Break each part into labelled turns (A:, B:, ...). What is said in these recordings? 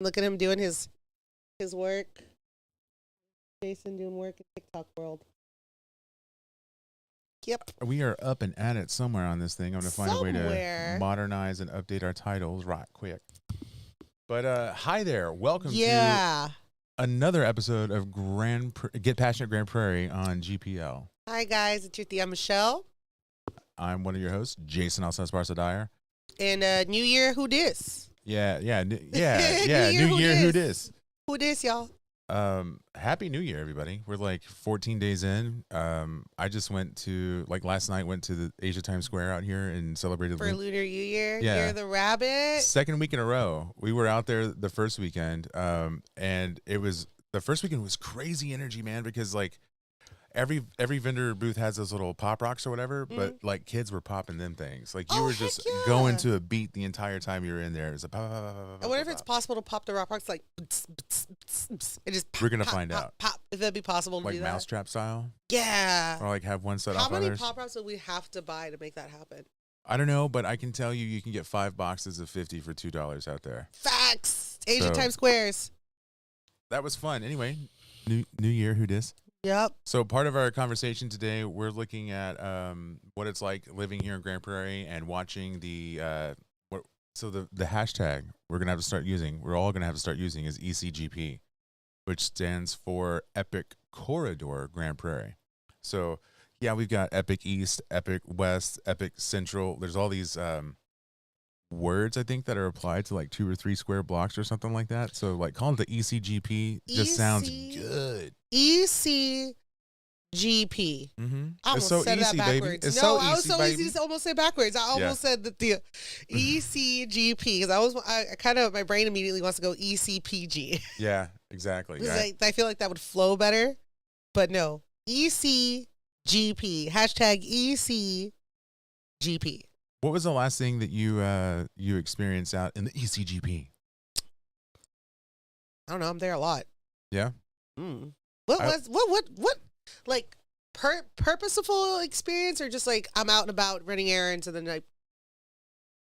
A: Look at him doing his work. Jason doing work in TikTok world. Yep.
B: We are up and at it somewhere on this thing. I'm going to find a way to
A: Somewhere.
B: modernize and update our titles right quick. But hi there. Welcome to
A: Yeah.
B: another episode of Get Passionate Grand Prairie on GPL.
A: Hi, guys. It's your Thea Michelle.
B: I'm one of your hosts, Jason Alcesparza Dyer.
A: And New Year, who dis?
B: Yeah. New Year, who dis?
A: Who dis, y'all?
B: Happy New Year, everybody. We're like 14 days in. I just went to, last night, went to the Asia Times Square out here and celebrated
A: For Lunar New Year.
B: Yeah.
A: You're the rabbit.
B: Second week in a row. We were out there the first weekend, and the first weekend was crazy energy, man, because every vendor booth has those little pop rocks or whatever, but kids were popping them things. You were just going to a beat the entire time you were in there. It was a pop, pop, pop, pop,
A: I wonder if
B: pop,
A: it's possible to pop the rock rocks it just pop,
B: We're gonna
A: pop,
B: find
A: pop,
B: out.
A: Pop, if that'd be possible to do that.
B: Mousetrap style.
A: Yeah.
B: Or have one set
A: How
B: off
A: many
B: others.
A: pop rocks would we have to buy to make that happen?
B: I don't know, but I can tell you can get 5 boxes of 50 for $2 out there.
A: Facts. Asia Times Squares.
B: That was fun. Anyway, New Year, who dis?
A: Yep.
B: So part of our conversation today, we're looking at what it's like living here in Grand Prairie and watching the hashtag we're gonna have to start using. We're all gonna have to start using is ECGP, which stands for Epic Corridor Grand Prairie. So yeah, we've got Epic East, Epic West, Epic Central. There's all these words I think that are applied to 2 or 3 square blocks or something like that. So calling it the ECGP just sounds good.
A: ECGP.
B: Mm-hmm.
A: I almost
B: so
A: said
B: easy,
A: that backwards.
B: baby. It's
A: no,
B: so
A: I was
B: easy,
A: so
B: baby.
A: easy to almost say backwards. I almost said that the ECGP because I kind of my brain immediately wants to go ECPG.
B: Yeah, exactly.
A: Right? I feel like that would flow better, but no, ECGP hashtag ECGP.
B: What was the last thing that you experienced out in the ECGP?
A: I don't know. I'm there a lot.
B: Yeah.
A: What purposeful experience or just I'm out and about running errands and then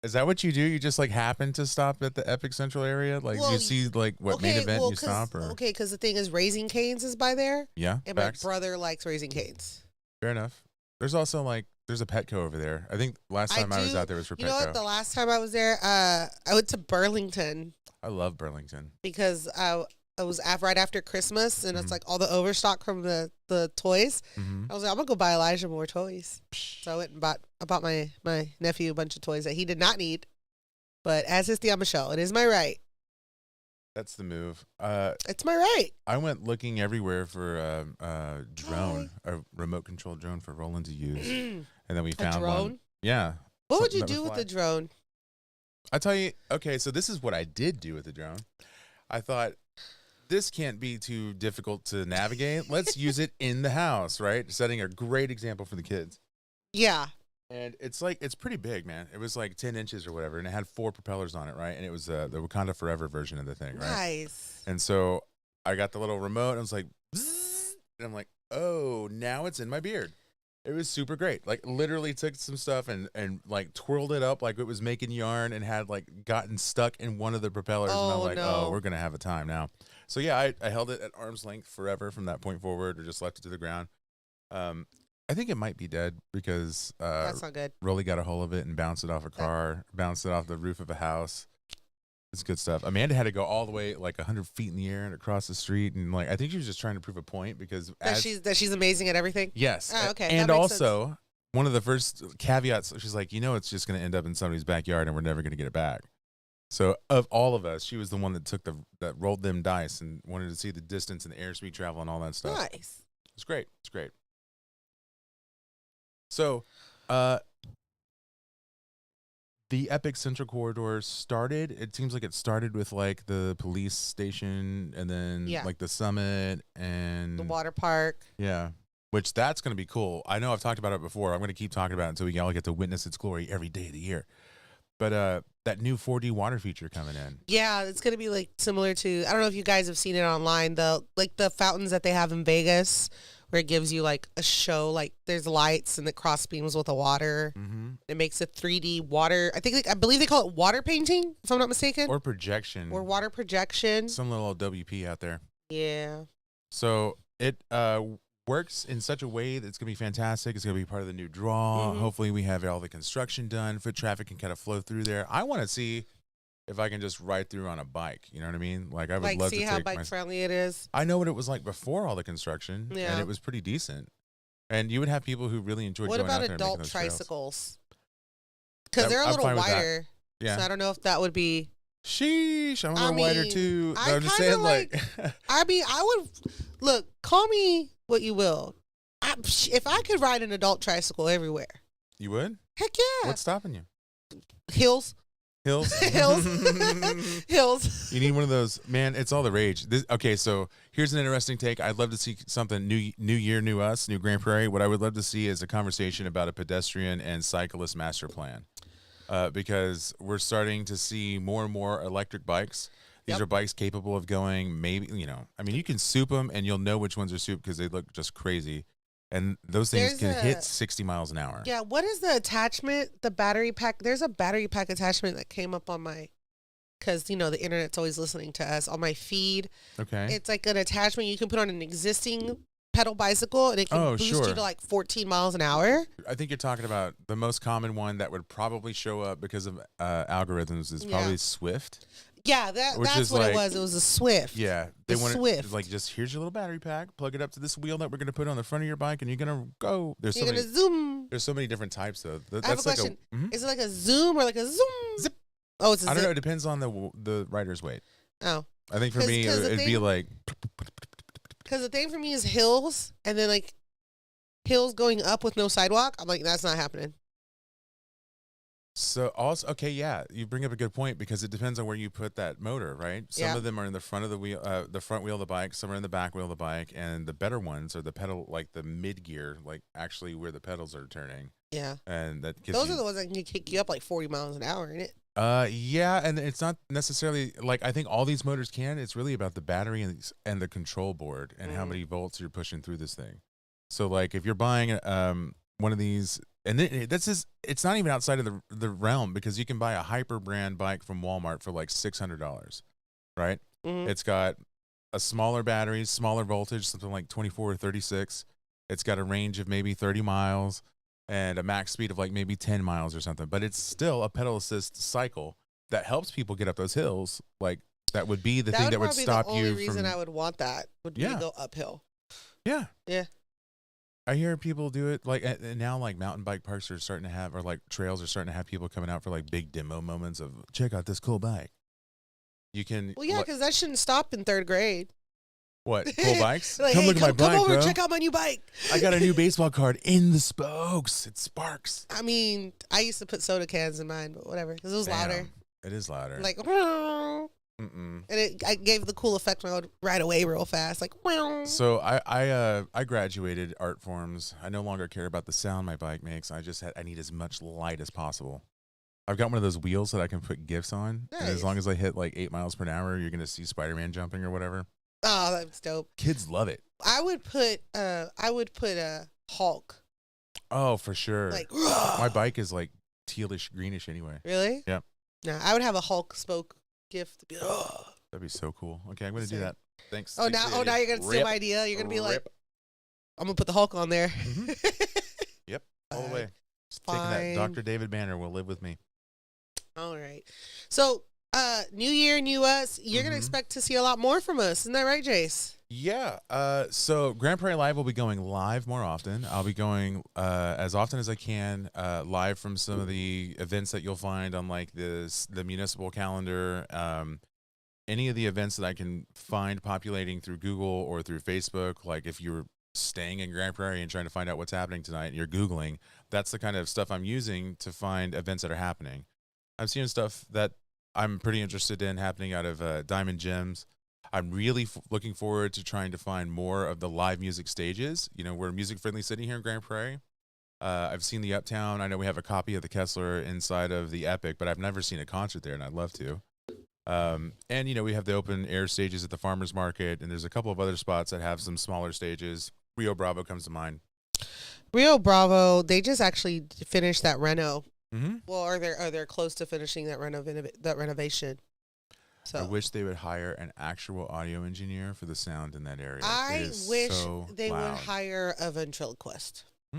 B: Is that what you do? You just happen to stop at the Epic Central area? You see main event you stop or
A: okay, because the thing is Raising Cane's is by there.
B: Yeah.
A: And
B: facts.
A: my brother likes Raising Cane's.
B: Fair enough. There's also there's a Petco over there. I think last time I was out there was for Petco.
A: You know what? The last time I was there, I went to Burlington.
B: I love Burlington.
A: Because I was right after Christmas, and it's all the overstock from the toys.
B: Mm-hmm.
A: I was like, I'm going to go buy Elijah more toys. So I went and bought my nephew a bunch of toys that he did not need. But as is the Michelle, it is my right.
B: That's the move.
A: It's my right.
B: I went looking everywhere for a drone, a remote control drone for Roland to use. And then we found
A: a drone?
B: one. Yeah.
A: What would you do with the drone?
B: I tell you, okay, so this is what I did do with the drone. I thought, this can't be too difficult to navigate. Let's use it in the house, right? Setting a great example for the kids.
A: Yeah.
B: And it's pretty big, man. It was 10 inches or whatever, and it had 4 propellers on it, right? And it was the Wakanda Forever version of the thing, right?
A: Nice.
B: And so I got the little remote, and I was like, bzzz, and I'm like, oh, now it's in my beard. It was super great. Literally took some stuff and twirled it up like it was making yarn and had gotten stuck in one of the propellers. And I'm like,
A: no.
B: oh, we're going to have a time now. So yeah, I held it at arm's length forever from that point forward or just left it to the ground. I think it might be dead because
A: that's not good.
B: Rolly got a hold of it and bounced it off a car, bounced it off the roof of a house. It's good stuff. Amanda had to go all the way 100 feet in the air and across the street, and I think she was just trying to prove a point because
A: that she's amazing at everything.
B: Yes.
A: Oh, okay.
B: And also one of the first caveats, she's like, it's just going to end up in somebody's backyard and we're never going to get it back. So of all of us, she was the one that rolled them dice and wanted to see the distance and the airspeed travel and all that stuff.
A: Nice.
B: It's great. It's great. So, the Epic Central Corridor started. It seems like it started with the police station, and then the summit and
A: the water park.
B: Yeah, which that's going to be cool. I know I've talked about it before. I'm going to keep talking about it until we all get to witness its glory every day of the year. But that new 4D water feature coming in.
A: Yeah, it's going to be similar to, I don't know if you guys have seen it online, the fountains that they have in Vegas where it gives you like a show, like there's lights and the cross beams with the water.
B: Mm-hmm.
A: It makes a 3D water. I believe they call it water painting, if I'm not mistaken.
B: Or projection.
A: Or water projection.
B: Some little WP out there.
A: Yeah.
B: So it works in such a way that it's going to be fantastic. It's going to be part of the new draw.
A: Mm-hmm.
B: Hopefully we have all the construction done. Foot traffic can kind of flow through there. I want to see if I can just ride through on a bike. You know what I mean? Like I would love to
A: see
B: take
A: how bike friendly it is.
B: I know what it was like before all the construction,
A: Yeah.
B: and it was pretty decent. And you would have people who really enjoyed
A: What
B: going out
A: about
B: there and making
A: adult
B: those trails.
A: tricycles? Because they're a
B: I'm
A: little
B: fine with that.
A: wider.
B: Yeah.
A: So I don't know if that would be.
B: Sheesh, I'm a little wider too.
A: I
B: I'm just
A: kinda
B: saying, like,
A: I mean, I would look. Call me what you will. If I could ride an adult tricycle everywhere,
B: you would?
A: heck yeah.
B: What's stopping you?
A: Hills,
B: Hills,
A: hills, hills.
B: You need one of those, man. It's all the rage. Okay, so here's an interesting take. I'd love to see something new year, new us, new Grand Prairie. What I would love to see is a conversation about a pedestrian and cyclist master plan, because we're starting to see more and more electric bikes. These are bikes capable of going, maybe, I mean, you can soup them and you'll know which ones are soup because they look just crazy. And those things can hit 60 miles an hour.
A: Yeah, what is the attachment? The battery pack? There's a battery pack attachment that came up on my, because, the internet's always listening to us, on my feed.
B: Okay.
A: It's like an attachment you can put on an existing pedal bicycle, and it can boost you to like 14 miles an hour.
B: I think you're talking about the most common one that would probably show up because of algorithms is probably Swift.
A: Yeah, that's what it was. It was a Swift.
B: Yeah,
A: they wanted Swift.
B: Like, just here's your little battery pack. Plug it up to this wheel that we're gonna put on the front of your bike, and you're gonna go.
A: You're gonna zoom.
B: There's so many different types though.
A: I have a question. Is it like a zoom or like a zoom?
B: Zip.
A: Oh, it's a zip.
B: I don't know. It depends on the rider's weight.
A: Oh,
B: I think for me it'd be like.
A: Because the thing for me is hills, and then like hills going up with no sidewalk. I'm like, that's not happening.
B: So also, okay, yeah, you bring up a good point because it depends on where you put that motor, right? Some of them are in the front of the wheel, the front wheel of the bike. Some are in the back wheel of the bike, and the better ones are the pedal, like the mid gear, like actually where the pedals are turning.
A: Yeah,
B: and that gives
A: those are the ones that can kick you up like 40 miles an hour, isn't it?
B: Yeah, and it's not necessarily like I think all these motors can. It's really about the battery and the control board and how many volts you're pushing through this thing. So like if you're buying one of these. And it's not even outside of the realm because you can buy a hyper brand bike from Walmart for like $600, right? Mm-hmm. It's got a smaller battery, smaller voltage, something like 24 or 36. It's got a range of maybe 30 miles and a max speed of like maybe 10 miles or something. But it's still a pedal assist cycle that helps people get up those hills. Like that would be the thing that would stop you from.
A: The only reason I would want that would be to go uphill.
B: Yeah.
A: Yeah.
B: I hear people do it like and now like mountain bike parks are starting to have, or like trails are starting to have people coming out for like big demo moments of check out this cool bike. You can.
A: Well, yeah, because that shouldn't stop in third grade.
B: What, cool bikes?
A: Like,
B: come look at my bike,
A: come over
B: bro.
A: Check out my new bike.
B: I got a new baseball card in the spokes. It sparks.
A: I mean, I used to put soda cans in mine, but whatever, because it was louder.
B: It is louder.
A: Like, and I gave the cool effect when I would ride away real fast, like.
B: So I graduated art forms. I no longer care about the sound my bike makes. I need as much light as possible. I've got one of those wheels that I can put GIFs on, and as long as I hit like 8 miles per hour, you're gonna see Spider-Man jumping or whatever.
A: Oh, that's dope.
B: Kids love it.
A: I would put a Hulk.
B: Oh, for sure.
A: Like
B: my bike is like tealish greenish anyway.
A: Really?
B: Yeah.
A: No, I would have a Hulk spoke gift.
B: That'd be so cool. Okay, I'm gonna do that. Thanks.
A: Now you're gonna steal my idea. You're gonna be like, I'm gonna put the Hulk on there.
B: Mm-hmm. Yep, all the way. Just taking that Dr. David banner will live with me.
A: All right. So, new year, new us. You're gonna expect to see a lot more from us, isn't that right, Jace?
B: Yeah. So Grand Prairie Live will be going live more often. I'll be going as often as I can live from some of the events that you'll find on like the municipal calendar. Any of the events that I can find populating through Google or through Facebook. Like if you're staying in Grand Prairie and trying to find out what's happening tonight and you're Googling, that's the kind of stuff I'm using to find events that are happening. I'm seeing stuff that I'm pretty interested in happening out of Diamond Gems. I'm really looking forward to trying to find more of the live music stages. You know, we're a music-friendly city here in Grand Prairie. I've seen the Uptown. I know we have a copy of the Kessler inside of the Epic, but I've never seen a concert there, and I'd love to. And, you know, we have the open air stages at the Farmers Market, and there's a couple of other spots that have some smaller stages. Rio Bravo comes to mind.
A: Rio Bravo, they just actually finished that reno.
B: Mm-hmm.
A: Well, they're close to finishing that renovation. So
B: I wish they would hire an actual audio engineer for the sound in that area.
A: I wish
B: so
A: they
B: loud.
A: would hire a ventriloquist.
B: I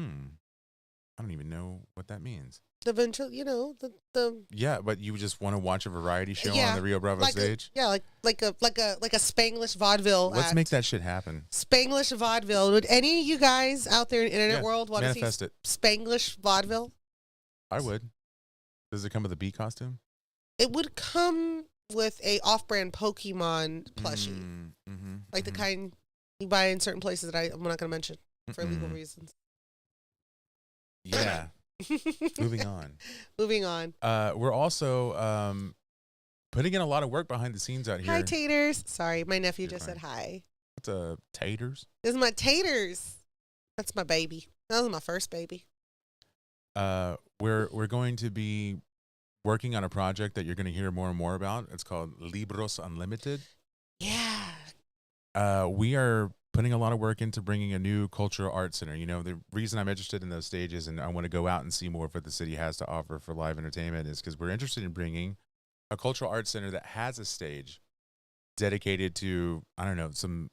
B: don't even know what that means.
A: The the
B: Yeah, but you just want to watch a variety show on the Rio Bravo stage?
A: like a Spanglish vaudeville.
B: Let's make that shit happen.
A: Spanglish vaudeville. Would any of you guys out there in the internet world want to see Spanglish vaudeville?
B: I would. Does it come with a bee costume?
A: It would come with a off-brand Pokemon plushie, like the kind you buy in certain places that I'm not going to mention for legal reasons.
B: Yeah. Moving on. We're also putting in a lot of work behind the scenes out here.
A: Hi, taters. Sorry, my nephew just said hi.
B: What's taters?
A: This is my taters. That's my baby. That was my first baby.
B: We're going to be working on a project that you're going to hear more and more about. It's called Libros Unlimited.
A: Yeah.
B: We are putting a lot of work into bringing a new cultural arts center. You know, the reason I'm interested in those stages and I want to go out and see more of what the city has to offer for live entertainment is because we're interested in bringing a cultural arts center that has a stage dedicated to, I don't know, some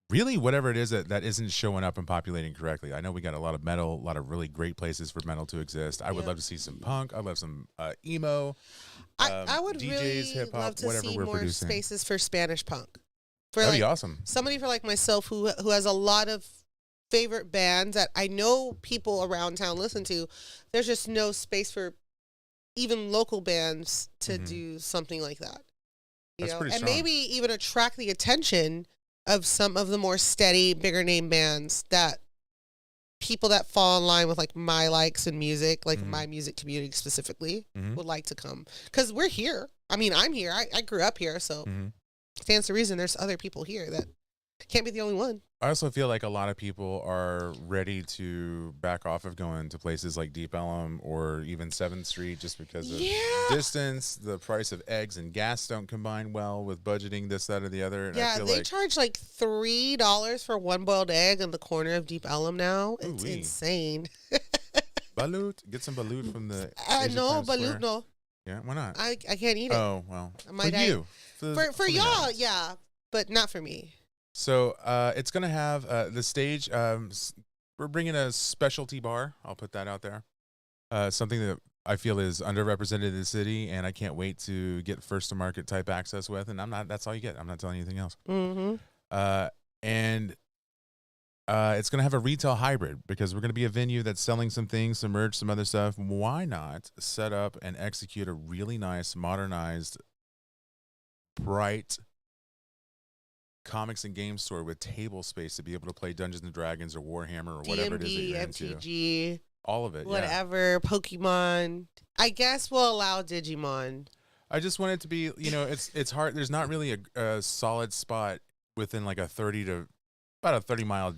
B: really whatever it is that isn't showing up and populating correctly. I know we got a lot of metal, a lot of really great places for metal to exist. I would love to see some punk. I'd love some emo.
A: I would
B: DJs,
A: really
B: hip-hop,
A: love to
B: whatever
A: see
B: we're
A: more
B: producing.
A: spaces for Spanish punk.
B: That'd be awesome.
A: Somebody for like myself who has a lot of favorite bands that I know people around town listen to. There's just no space for even local bands to do something like that.
B: That's pretty
A: and
B: strong.
A: maybe even attract the attention of some of the more steady, bigger name bands that people that fall in line with like my likes in music, like my music community specifically, would like to come. Because we're here. I mean, I'm here. I grew up here, so stands to reason there's other people here that can't be the only one.
B: I also feel like a lot of people are ready to back off of going to places like Deep Ellum or even 7th Street just because of distance. The price of eggs and gas don't combine well with budgeting this, that, or the other. And I feel
A: they charge like $3 for one boiled egg in the corner of Deep Ellum now. It's insane.
B: Balut? Get some balut from the
A: no, balut, no.
B: Yeah, why not?
A: I can't eat it.
B: Oh, well.
A: You. For y'all, yeah, but not for me.
B: So it's going to have the stage. We're bringing a specialty bar. I'll put that out there. Something that I feel is underrepresented in the city, and I can't wait to get first to market type access with. And that's all you get. I'm not telling you anything else. And it's going to have a retail hybrid because we're going to be a venue that's selling some things, some merch, some other stuff. Why not set up and execute a really nice, modernized, bright comics and game store with table space to be able to play Dungeons and Dragons or Warhammer or whatever it is that you're
A: MTG,
B: into. All of it,
A: whatever, Pokemon. I guess we'll allow Digimon.
B: I just want it to be, it's hard. There's not really a solid spot within like about a 30-mile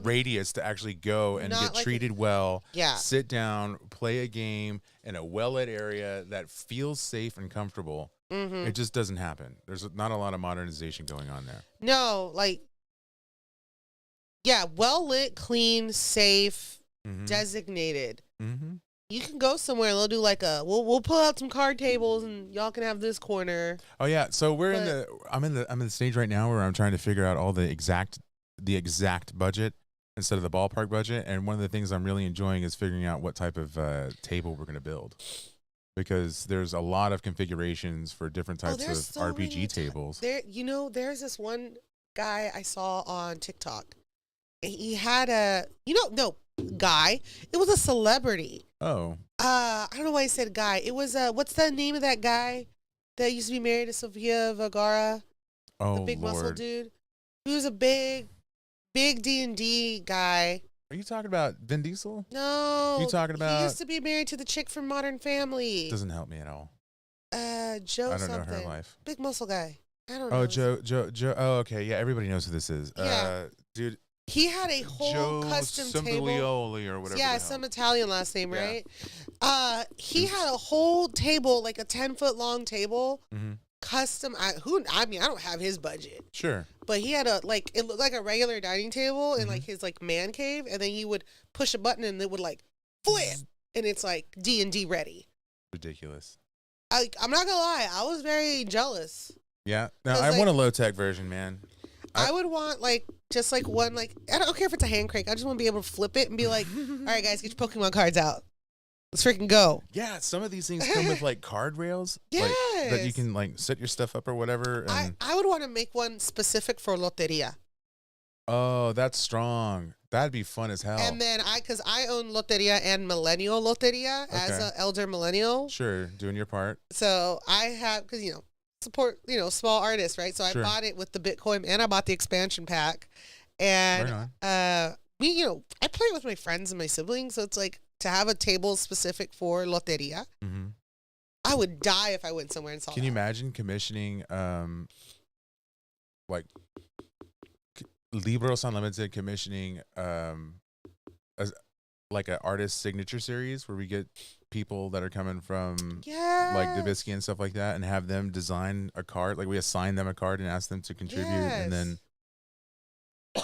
B: radius to actually go and get treated well, sit down, play a game in a well-lit area that feels safe and comfortable. It just doesn't happen. There's not a lot of modernization going on there.
A: No, well-lit, clean, safe, designated. You can go somewhere and they'll do we'll pull out some card tables and y'all can have this corner.
B: Oh yeah, so I'm in the stage right now where I'm trying to figure out all the exact budget instead of the ballpark budget, and one of the things I'm really enjoying is figuring out what type of table we're going to build. Because there's a lot of configurations for different types of RPG tables.
A: There's this one guy I saw on TikTok. He had guy. It was a celebrity.
B: Oh.
A: I don't know why I said guy. It was what's the name of that guy that used to be married to Sofia Vergara?
B: Oh,
A: the big
B: Lord.
A: muscle dude. He was a big D&D guy.
B: Are you talking about Vin Diesel?
A: No.
B: You talking about?
A: He used to be married to the chick from Modern Family.
B: Doesn't help me at all.
A: Joe
B: I don't
A: something.
B: know her life.
A: Big muscle guy. I don't know.
B: Oh, Joe. Oh, okay. Yeah, everybody knows who this is.
A: Yeah.
B: Dude.
A: He had a whole custom table.
B: Or whatever.
A: Yeah, some Italian last name, right? He had a whole table, like a 10-foot long table, custom. I mean, I don't have his budget.
B: Sure.
A: But he had it looked like a regular dining table in like his like man cave, and then he would push a button and it would like flip, and it's like D&D ready.
B: Ridiculous.
A: I'm not gonna lie, I was very jealous.
B: Yeah. No, I want a low tech version, man.
A: I would want just one I don't care if it's a hand crank. I just want to be able to flip it and be like, all right, guys, get your Pokemon cards out. Let's freaking go.
B: Yeah, some of these things come with like card rails.
A: Yes.
B: That you can like set your stuff up or whatever. And
A: I would want to make one specific for Loteria.
B: Oh, that's strong. That'd be fun as hell.
A: And then because I own Loteria and Millennial Loteria as an elder millennial.
B: Sure, doing your part.
A: So I have, because, support, small artists, right? So I bought it with the Bitcoin and I bought the expansion pack. And I play with my friends and my siblings. So it's like to have a table specific for Loteria. Mm-hmm. I would die if I went somewhere and saw
B: Can you imagine commissioning Libros Unlimited commissioning like an artist signature series where we get people that are coming from like Dubisky and stuff like that and have them design a card, like we assign them a card and ask them to contribute and then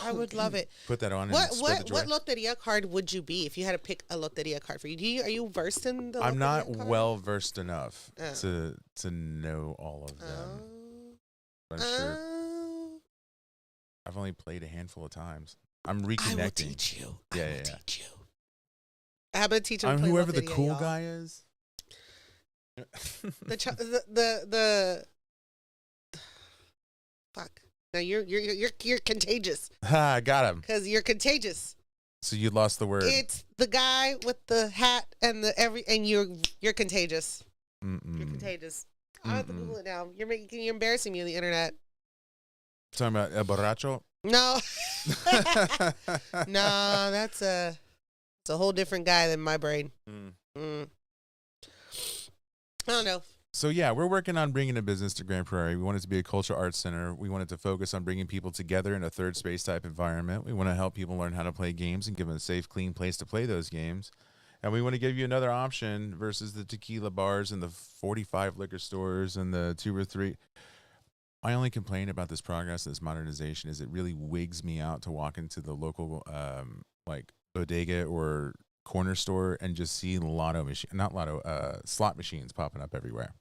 A: I would love it.
B: Put that on.
A: What Loteria card would you be if you had to pick a Loteria card for you? Are you versed in the Loteria
B: I'm not
A: card?
B: well versed enough to know all of them. I'm sure I've only played a handful of times. I'm reconnecting.
A: I will teach you.
B: Yeah,
A: I will teach you. I'm gonna teach you.
B: I'm whoever
A: Loteria,
B: the cool guy is.
A: the fuck. No, you're contagious.
B: Ha, I got him.
A: Because you're contagious.
B: So you lost the word.
A: It's the guy with the hat and and you're contagious.
B: Mm-mm.
A: You're contagious. I have to Google it now. You're embarrassing me on the internet.
B: Talking about El Borracho?
A: No. No, that's a whole different guy than my brain. I don't know.
B: So yeah, we're working on bringing a business to Grand Prairie. We want it to be a cultural arts center. We want it to focus on bringing people together in a third space type environment. We want to help people learn how to play games and give them a safe, clean place to play those games. And we want to give you another option versus the tequila bars and the 45 liquor stores and the 2 or 3. My only complaint about this progress, this modernization, is it really wigs me out to walk into the local bodega or corner store and just see slot machines popping up everywhere.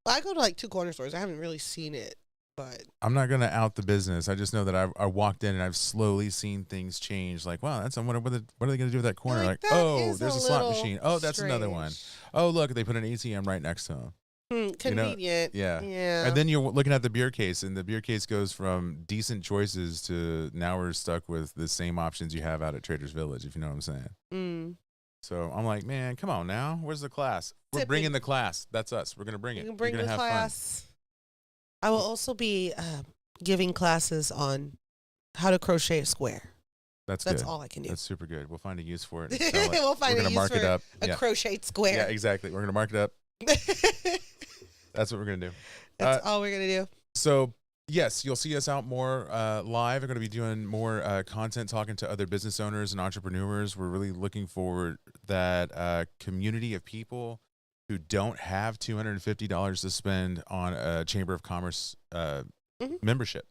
A: I go to 2 corner stores. I haven't really seen it, but
B: I'm not going to out the business. I just know that I walked in and I've slowly seen things change. Like, wow, what are they going to do with that corner? Like, oh, there's a slot machine. Oh, that's strange. Another one. Oh, look, they put an ATM right next to them.
A: Convenient.
B: Yeah. And then you're looking at the beer case, and the beer case goes from decent choices to now we're stuck with the same options you have out at Trader's Village, if you know what I'm saying. So I'm like, man, come on now. Where's the class? We're bringing the class. That's us. We're going to bring it.
A: We're going to bring the class. Fun. I will also be giving classes on how to crochet a square. That's
B: good.
A: all I can do.
B: That's super good. We'll find a use for it.
A: We'll find a use
B: mark it up.
A: A crocheted square.
B: Yeah, exactly. We're going to mark it up. That's what we're going to do.
A: That's all we're going to do.
B: So, yes, you'll see us out more live. We're going to be doing more content, talking to other business owners and entrepreneurs. We're really looking forward that community of people who don't have $250 to spend on a Chamber of Commerce membership,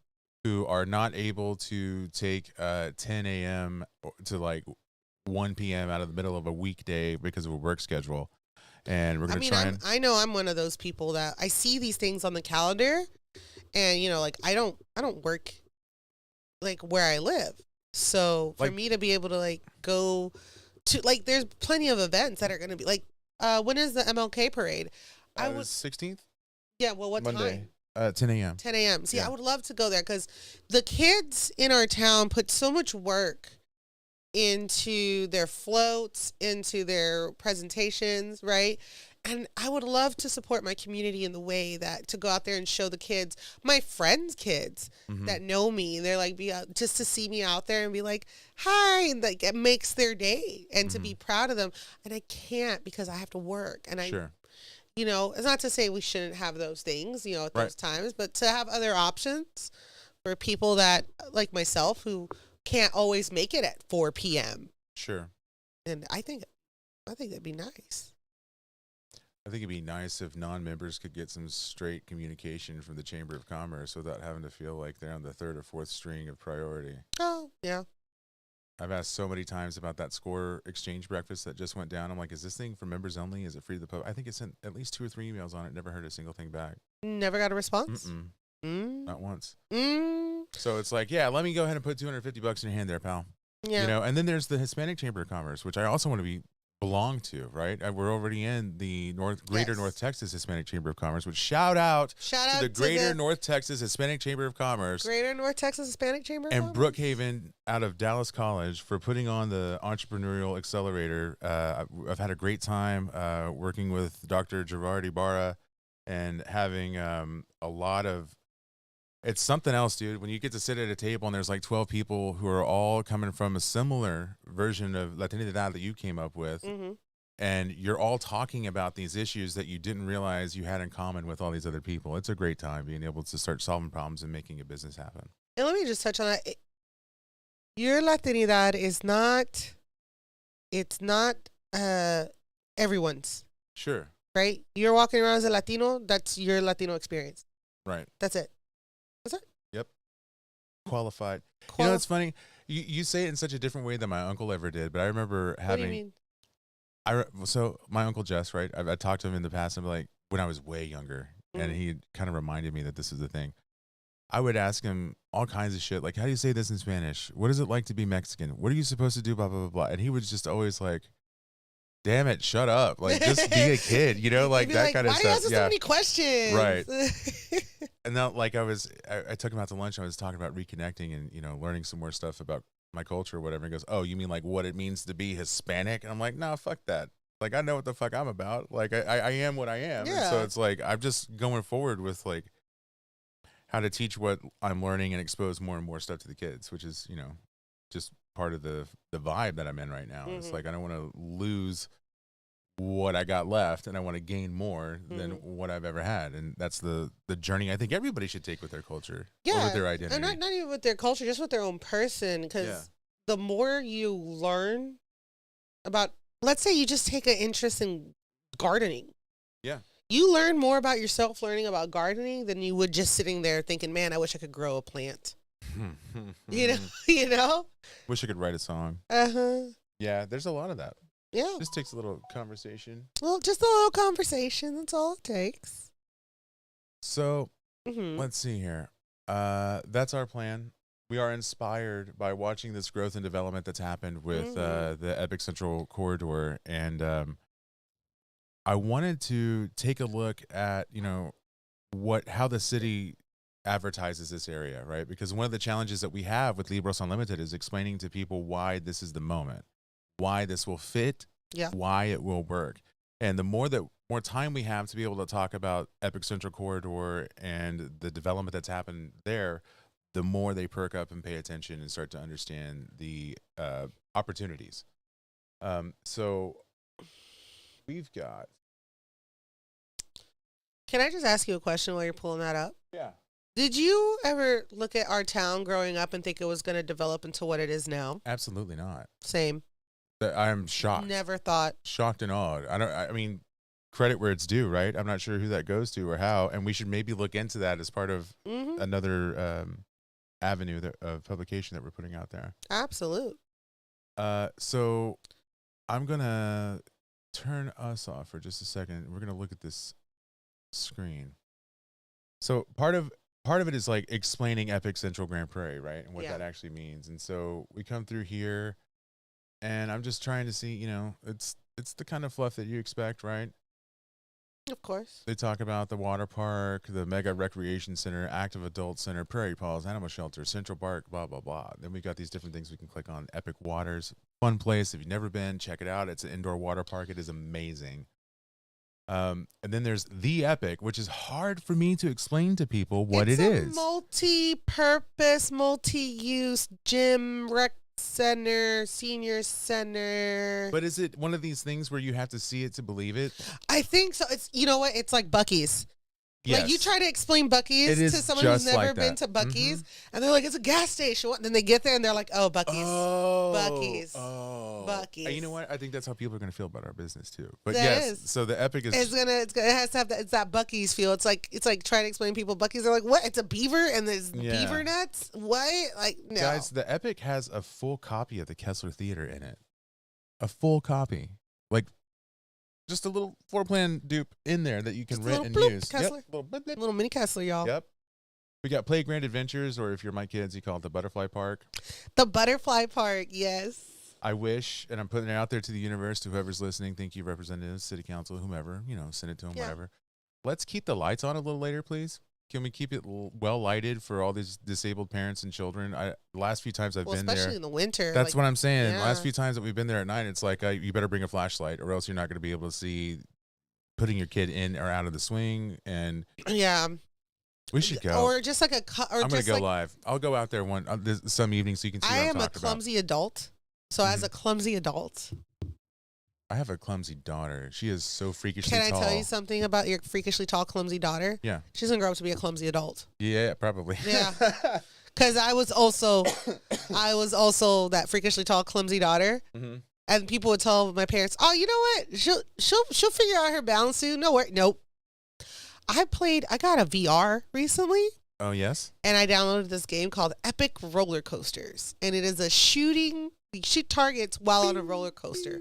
B: who are not able to take 10 a.m. to 1 p.m. out of the middle of a weekday because of a work schedule. And we're going to try
A: I know I'm one of those people that I see these things on the calendar and, I don't work where I live. So for me to be able to go to there's plenty of events that are going to be when is the MLK parade?
B: I was 16th.
A: Yeah. Well, what
B: Monday,
A: time?
B: 10 a.m.
A: 10 a.m. See, I would love to go there because the kids in our town put so much work into their floats, into their presentations, right? And I would love to support my community in the way that to go out there and show the kids, my friends' kids that know me, they're be out just to see me out there and be like, hi, and it makes their day and to be proud of them. And I can't because I have to work. And it's not to say we shouldn't have those things, at those times, but to have other options for people that like myself who can't always make it at 4 p.m.
B: Sure.
A: And I think that'd be nice.
B: I think it'd be nice if non-members could get some straight communication from the Chamber of Commerce without having to feel like they're on the third or fourth string of priority.
A: Oh, yeah.
B: I've asked so many times about that SCORE exchange breakfast that just went down. I'm like, is this thing for members only? Is it free to the public? I think it sent at least 2 or 3 emails on it. Never heard a single thing back.
A: Never got a response?
B: Not once. So it's like, yeah, let me go ahead and put $250 in your hand there, pal.
A: Yeah.
B: You know, and then there's the Hispanic Chamber of Commerce, which I also want to belong to, right? We're already in the Greater North Texas Hispanic Chamber of Commerce, which shout out to the Greater North Texas Hispanic Chamber of Commerce.
A: Greater North Texas Hispanic Chamber of Commerce.
B: And Brookhaven out of Dallas College for putting on the Entrepreneurial Accelerator. I've had a great time working with Dr. Gerard Ibarra and having a lot of, it's something else, dude. When you get to sit at a table and there's like 12 people who are all coming from a similar version of Latinidad that you came up with, and you're all talking about these issues that you didn't realize you had in common with all these other people. It's a great time being able to start solving problems and making a business happen.
A: And let me just touch on that. Your Latinidad is not, it's not everyone's.
B: Sure.
A: Right? You're walking around as a Latino, that's your Latino experience.
B: Right.
A: That's it. That's it.
B: Yep. Qualified. You know, it's funny. You say it in such a different way than my uncle ever did, but I remember having.
A: What do you mean?
B: So my uncle Jess, right? I talked to him in the past. I'm like, when I was way younger, and he kind of reminded me that this is the thing. I would ask him all kinds of shit, like, how do you say this in Spanish? What is it like to be Mexican? What are you supposed to do? Blah blah blah blah. And he was just always like, damn it, shut up. Like, just be a kid, you know, like that kind of stuff.
A: Why are you asking so many questions?
B: Right. And now, like, I took him out to lunch. I was talking about reconnecting and, you know, learning some more stuff about my culture or whatever. He goes, oh, you mean like what it means to be Hispanic? And I'm like, no, fuck that. Like, I know what the fuck I'm about. Like, I am what I am. Yeah. And so it's like, I'm just going forward with, like, how to teach what I'm learning and expose more and more stuff to the kids, which is, you know, just part of the vibe that I'm in right now. It's like, I don't want to lose what I got left, and I want to gain more than what I've ever had. And that's the journey I think everybody should take with their culture, or with their identity.
A: And not even with their culture, just with their own person. Because the more you learn about, let's say you just take an interest in gardening. Yeah. You learn more about yourself learning about gardening than you would just sitting there thinking, man, I wish I could grow a plant. you know?
B: Wish I could write a song. Yeah, there's a lot of that. Yeah. Just takes a little conversation.
A: Well, just a little conversation. That's all it takes.
B: So, let's see here. That's our plan. We are inspired by watching this growth and development that's happened with the Epic Central Corridor. And I wanted to take a look at, you know, how the city advertises this area, right? Because one of the challenges that we have with Libros Unlimited is explaining to people why this is the moment, why this will fit, why it will work. And the more time we have to be able to talk about Epic Central Corridor and the development that's happened there, the more they perk up and pay attention and start to understand the opportunities. So we've got.
A: Can I just ask you a question while you're pulling that up?
B: Yeah.
A: Did you ever look at our town growing up and think it was going to develop into what it is now?
B: Absolutely not.
A: Same.
B: I'm shocked.
A: Never thought.
B: Shocked and awed. I mean, credit where it's due, right? I'm not sure who that goes to or how, and we should maybe look into that as part of another avenue of publication that we're putting out there.
A: Absolute.
B: So I'm gonna turn us off for just a second. We're gonna look at this screen. So part of it is like explaining Epic Central Grand Prairie, right, and what that actually means. And so we come through here. And I'm just trying to see, you know, it's the kind of fluff that you expect, right?
A: Of course.
B: They talk about the water park, the mega recreation center, active adult center, prairie paws, animal shelter, central park, blah, blah, blah. Then we got these different things we can click on. Epic Waters, fun place. If you've never been, check it out. It's an indoor water park. It is amazing. And then there's the Epic, which is hard for me to explain to people what it is.
A: It's a multi-purpose, multi-use gym, rec center, senior center.
B: But is it one of these things where you have to see it to believe it?
A: I think so. It's, you know what? It's like Buc-ee's.
B: Yes.
A: Like you try to explain Buc-ee's to someone who's never been to Buc-ee's, and they're like, "It's a gas station." Then they get there and they're like, "Oh, Buc-ee's, Buc-ee's, Buc-e's."
B: You know what? I think that's how people are going to feel about our business too. But
A: That
B: yes,
A: is.
B: so the Epic is.
A: It has to have that. It's that Buc-ee's feel. It's like trying to explain people Buc-ee's. They're like, "What? It's a beaver and there's beaver nuts? What?" Like, no.
B: Guys, the Epic has a full copy of the Kessler Theater in it. A full copy, like. Just a little floor plan dupe in there that you can rent and use.
A: Kessler.
B: Yep.
A: Little mini Kessler, y'all.
B: Yep. We got Playground Adventures, or if you're my kids, you call it the Butterfly Park.
A: The Butterfly Park, yes.
B: I wish, and I'm putting it out there to the universe, to whoever's listening. Thank you, representatives, city council, whomever. Send it to them, whatever. Let's keep the lights on a little later, please. Can we keep it well lighted for all these disabled parents and children? The last few times I've been there,
A: especially in the winter.
B: That's what I'm saying. Yeah. Last few times that we've been there at night, it's like you better bring a flashlight, or else you're not going to be able to see putting your kid in or out of the swing. And we should go,
A: or just like
B: I'm going to go live. I'll go out there some evening so you can see. I am a
A: clumsy adult, so as a clumsy adult.
B: I have a clumsy daughter. She is so freakishly tall.
A: Can I tell you something about your freakishly tall, clumsy daughter?
B: Yeah.
A: She's going to grow up to be a clumsy adult.
B: Yeah, probably.
A: Yeah. Because I was also that freakishly tall, clumsy daughter. Mm-hmm. And people would tell my parents, "Oh, you know what? She'll figure out her balance soon." Nope. I got a VR recently.
B: Oh, yes?
A: And I downloaded this game called Epic Roller Coasters. And it is you shoot targets while on a roller coaster.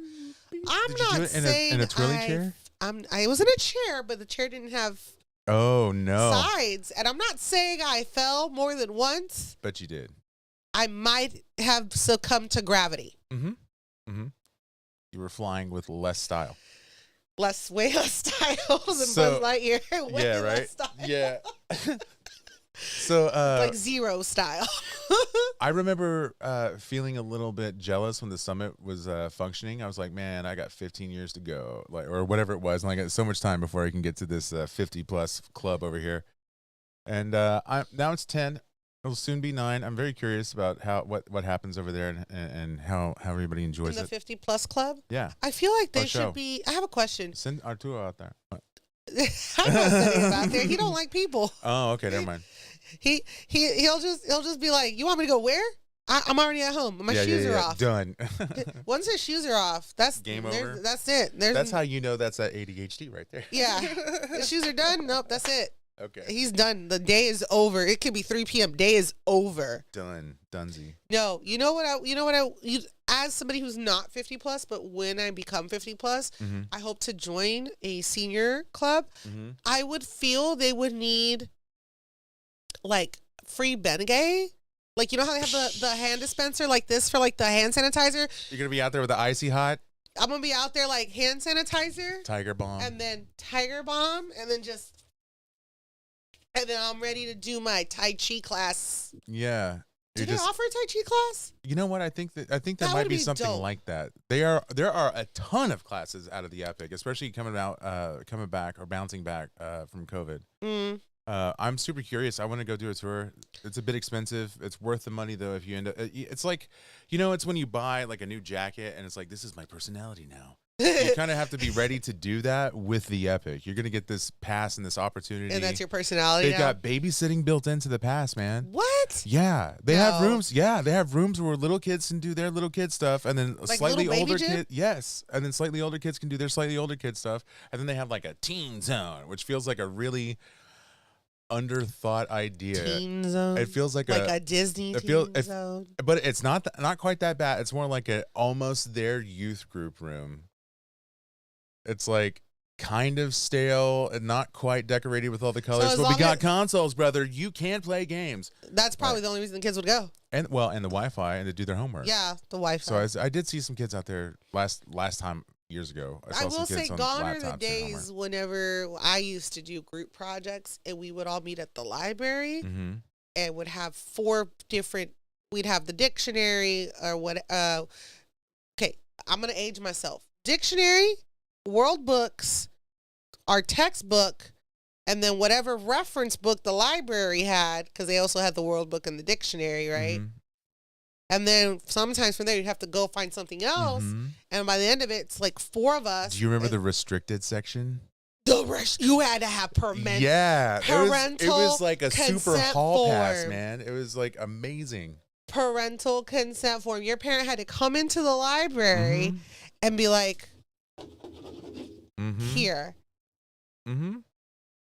A: I'm
B: Did
A: not
B: you do it
A: saying
B: in a twirly chair?
A: I was in a chair, but the chair didn't have sides. And I'm not saying I fell more than once.
B: But you did.
A: I might have succumbed to gravity.
B: Mm-hmm. Mm-hmm. You were flying with less style.
A: Way less style than Buzz Lightyear.
B: Yeah, right? Yeah. So
A: like zero style.
B: I remember feeling a little bit jealous when the summit was functioning. I was like, man, I got 15 years to go, or whatever it was, and I got so much time before I can get to this 50+ club over here. And now it's 10. It'll soon be 9. I'm very curious about what happens over there and how everybody enjoys
A: it. The 50+ club?
B: Yeah.
A: I feel like they should be. I have a question.
B: Send Arturo out there. What?
A: I'm not sending him out there. He don't like people.
B: Oh, okay, never mind.
A: He'll just be like, "You want me to go where? I'm already at home. My shoes are off."
B: Done.
A: Once his shoes are off, that's
B: game over.
A: That's it.
B: That's how you know that's that ADHD right there.
A: Yeah. His shoes are done. Nope, that's it.
B: Okay.
A: He's done. The day is over. It could be 3 p.m. Day is over.
B: Dunsy.
A: No, as somebody who's not 50+, but when I become 50+, I hope to join a senior club. Mm-hmm. I would feel they would need like free Benegay. Like, you know how they have the hand dispenser like this for like the hand sanitizer?
B: You're going to be out there with the Icy Hot?
A: I'm going to be out there like hand sanitizer.
B: Tiger Balm.
A: And then Tiger Balm. And then I'm ready to do my Tai Chi class.
B: Yeah.
A: Do they offer a Tai Chi class?
B: You know what? I think there might be something dope. Like that. There are a ton of classes out of the Epic, especially coming back or bouncing back from COVID. Mm. I'm super curious. I want to go do a tour. It's a bit expensive. It's worth the money though. If you end up, it's like, it's when you buy like a new jacket and it's like, this is my personality now. You kind of have to be ready to do that with the Epic. You're going to get this pass and this opportunity.
A: And that's your personality.
B: They've got babysitting built into the pass, man.
A: What?
B: Yeah. They have rooms. Yeah. They have rooms where little kids can do their little kid stuff. And then
A: like
B: slightly older kids. Yes. And then slightly older kids can do their slightly older kid stuff. And then they have like a teen zone, which feels like a really underthought idea.
A: Teen zone.
B: It feels like
A: a Disney zone.
B: But it's not quite that bad. It's more like almost their youth group room. It's like kind of stale and not quite decorated with all the colors. But we got consoles, brother. You can play games.
A: That's probably the only reason the kids would go.
B: And the Wi-Fi and to do their homework.
A: Yeah, the Wi-Fi.
B: So I did see some kids out there last time years ago.
A: I will say gone are the days whenever I used to do group projects and we would all meet at the library and would have 4 different. We'd have the dictionary or what. Okay, I'm gonna age myself. Dictionary. World books, our textbook, and then whatever reference book the library had, because they also had the world book and the dictionary, right? Mm-hmm. And then sometimes from there you'd have to go find something else, and by the end of it, it's like 4 of us.
B: Do you remember the restricted section?
A: The the rest. You had to have parental.
B: Yeah,
A: parental.
B: It was like a super hall
A: form.
B: pass, man. It was like amazing.
A: Parental consent form. Your parent had to come into the library and be like, here.
B: And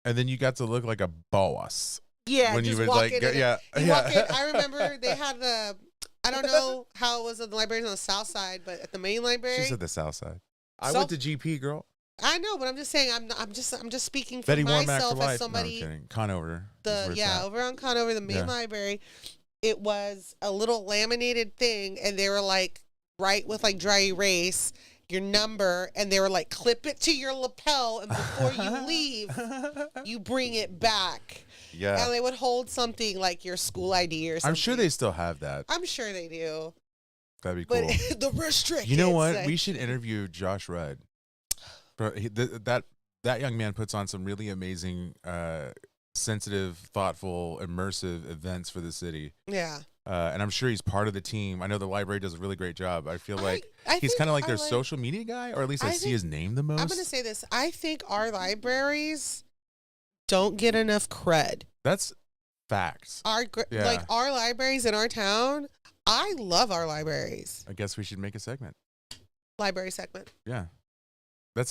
B: then you got to look like a boss.
A: Yeah,
B: when
A: just
B: you would
A: walk
B: like,
A: in.
B: yeah.
A: Walk in. I remember they had the. I don't know how it was at the libraries on the south side, but at the main library.
B: She's at the south side. I went to GP, girl.
A: I know, but I'm just saying. I'm just speaking for
B: Betty
A: myself
B: for
A: as somebody.
B: No, I'm kidding. Conover.
A: Over on Conover, the main library. It was a little laminated thing, and they were like, write with like dry erase your number, and they were like, clip it to your lapel, and before you leave, you bring it back.
B: Yeah.
A: And they would hold something like your school ID or something.
B: I'm sure they still have that.
A: I'm sure they do.
B: That'd be cool.
A: But the restricted.
B: You know what? We should interview Josh Rudd. That young man puts on some really amazing, sensitive, thoughtful, immersive events for the city.
A: Yeah.
B: And I'm sure he's part of the team. I know the library does a really great job. I feel like he's kind of like their social media guy, or at least I see his name the most.
A: I'm going to say this. I think our libraries don't get enough cred.
B: That's facts.
A: Like our libraries in our town, I love our libraries.
B: I guess we should make a segment.
A: Library segment.
B: Yeah.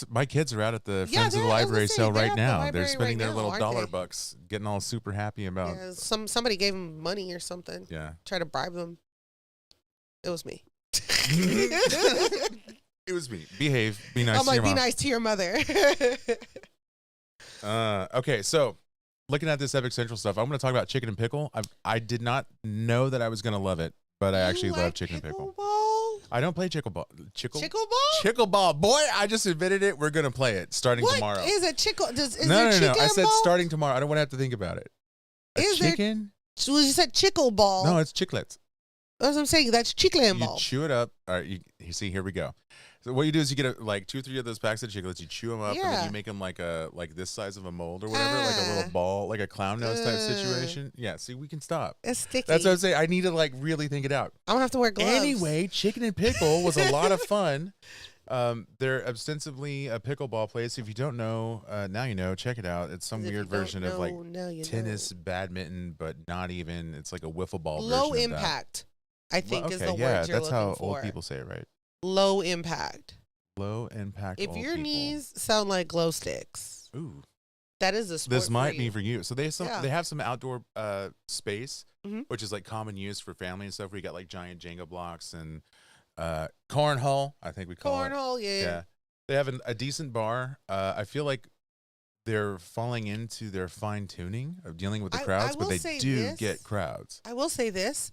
B: My kids are out at the Friends of the Library sale right now. They're spending their little dollar bucks, getting all super happy about.
A: Yeah, somebody gave them money or something.
B: Yeah.
A: Try to bribe them. It was me.
B: It was me. Behave. Be nice.
A: I'm like, be nice to your mother.
B: Okay, so looking at this Epic Central stuff, I'm going to talk about chicken and pickle. I did not know that I was going to love it, but I actually love chicken and pickle. I don't play Chickleball. Chickleball, boy! I just admitted it. We're gonna play it starting tomorrow.
A: What is a chickle?
B: No. I said starting tomorrow. I don't want to have to think about it. Chicken?
A: So you said chickleball.
B: No, it's chiclets.
A: That's what I'm saying. That's chicken ball.
B: You chew it up. All right. You see. Here we go. So what you do is you get like 2 or 3 of those packs of chiclets. You chew them up, and then you make them like this size of a mold or whatever, like a little ball, like a clown nose type situation. Yeah. See, we can stop.
A: It's sticky.
B: That's what I'm saying. I need to like really think it out.
A: I'm gonna have to wear gloves.
B: Anyway, chicken and pickle was a lot of fun. They're ostensibly a pickleball place. If you don't know, now you know. Check it out. It's some weird version of like tennis, badminton, but not even. It's like a wiffle ball.
A: Low impact, I think, is the word you're looking for.
B: That's how old people say it, right?
A: Low impact.
B: Low impact.
A: If your knees sound like glow sticks,
B: ooh,
A: that is a sport.
B: This might be for you. So they have some outdoor space, which is like common use for family and stuff. Where you got like giant Jenga blocks and cornhole. I think we call it
A: cornhole. Yeah.
B: They have a decent bar. I feel like they're falling into their fine tuning of dealing with the crowds, but they do get crowds.
A: I will say this.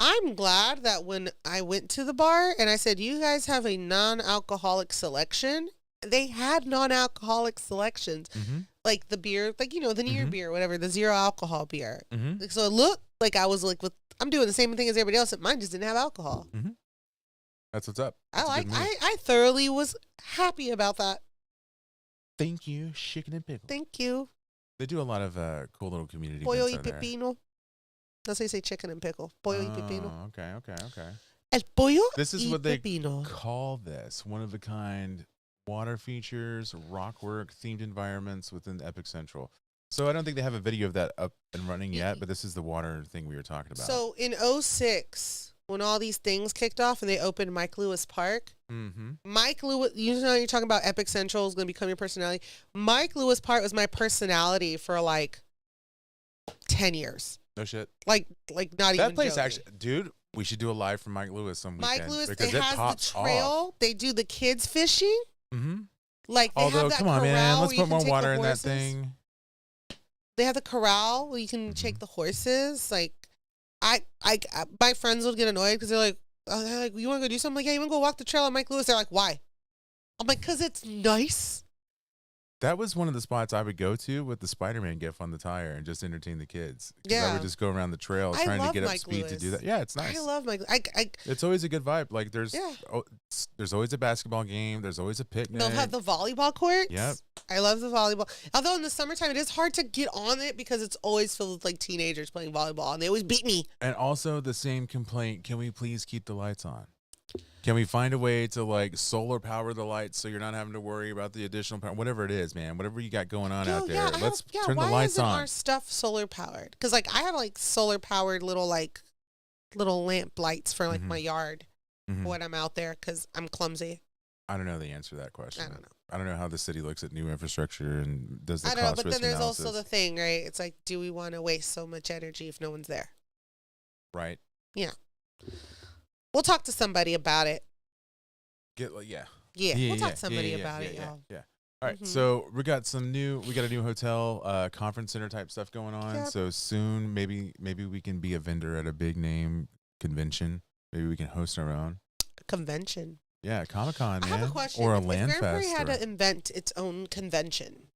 A: I'm glad that when I went to the bar and I said, you guys have a non-alcoholic selection, they had non-alcoholic selections. Like the beer, like, the near beer, whatever, the zero alcohol beer. So it looked like I was like, I'm doing the same thing as everybody else, but mine just didn't have alcohol.
B: That's what's up.
A: I thoroughly was happy about that.
B: Thank you, chicken and pickle.
A: Thank you.
B: They do a lot of cool little community
A: Pollo
B: events
A: y pepino. That's how you say chicken and pickle. Pollo y pepino.
B: Okay.
A: El pollo
B: This is what
A: pepino.
B: They call this. One of a kind water features, rock work, themed environments within Epic Central. So I don't think they have a video of that up and running yet, but this is the water thing we were talking about.
A: So in 2006, when all these things kicked off and they opened Mike Lewis Park, Mike Lewis, you're talking about Epic Central is going to become your personality. Mike Lewis Park was my personality for like 10 years.
B: No shit.
A: Like not even
B: that place
A: joking.
B: Actually, dude. We should do a live from Mike Lewis some weekend.
A: Mike Lewis,
B: because
A: it has the trail.
B: Off.
A: They do the kids fishing. Like they
B: Although,
A: have that
B: come on, man, let's put more water in that
A: horses.
B: thing.
A: They have the corral where you can take the horses. Like, my friends would get annoyed because they're like, you want to go do something? I'm like, yeah, you want to go walk the trail on Mike Lewis? They're like, why? I'm like, because it's nice.
B: That was one of the spots I would go to with the Spider-Man gif on the tire and just entertain the kids.
A: Yeah.
B: I would just go around the trail trying to get up speed to do that. Yeah, it's nice.
A: I love Mike.
B: It's always a good vibe. Like there's always a basketball game. There's always a picnic.
A: They'll have the volleyball courts.
B: Yep.
A: I love the volleyball. Although in the summertime, it is hard to get on it because it's always filled with like teenagers playing volleyball and they always beat me.
B: And also the same complaint. Can we please keep the lights on? Can we find a way to like solar power the lights so you're not having to worry about the additional power? Whatever it is, man. Whatever you got going on out there. Let's turn the lights on.
A: Why isn't our stuff solar powered? Because like I have like solar powered little lamp lights for like my yard when I'm out there because I'm clumsy.
B: I don't know the answer to that question.
A: I don't know.
B: I don't know how the city looks at new infrastructure and does the cost
A: I don't know, but then there's
B: analysis.
A: also the thing, right? It's like, do we want to waste so much energy if no one's there?
B: Right.
A: Yeah. We'll talk to somebody about it.
B: Yeah,
A: we'll talk to somebody about it, y'all.
B: Yeah. All right, so we got a new hotel, conference center type stuff going on. Yep. So soon, maybe we can be a vendor at a big name convention. Maybe we can host our own
A: convention.
B: Yeah, Comic-Con, man.
A: I have a question.
B: Or a
A: if
B: land
A: Grand Prairie
B: fest.
A: Had to invent its own convention.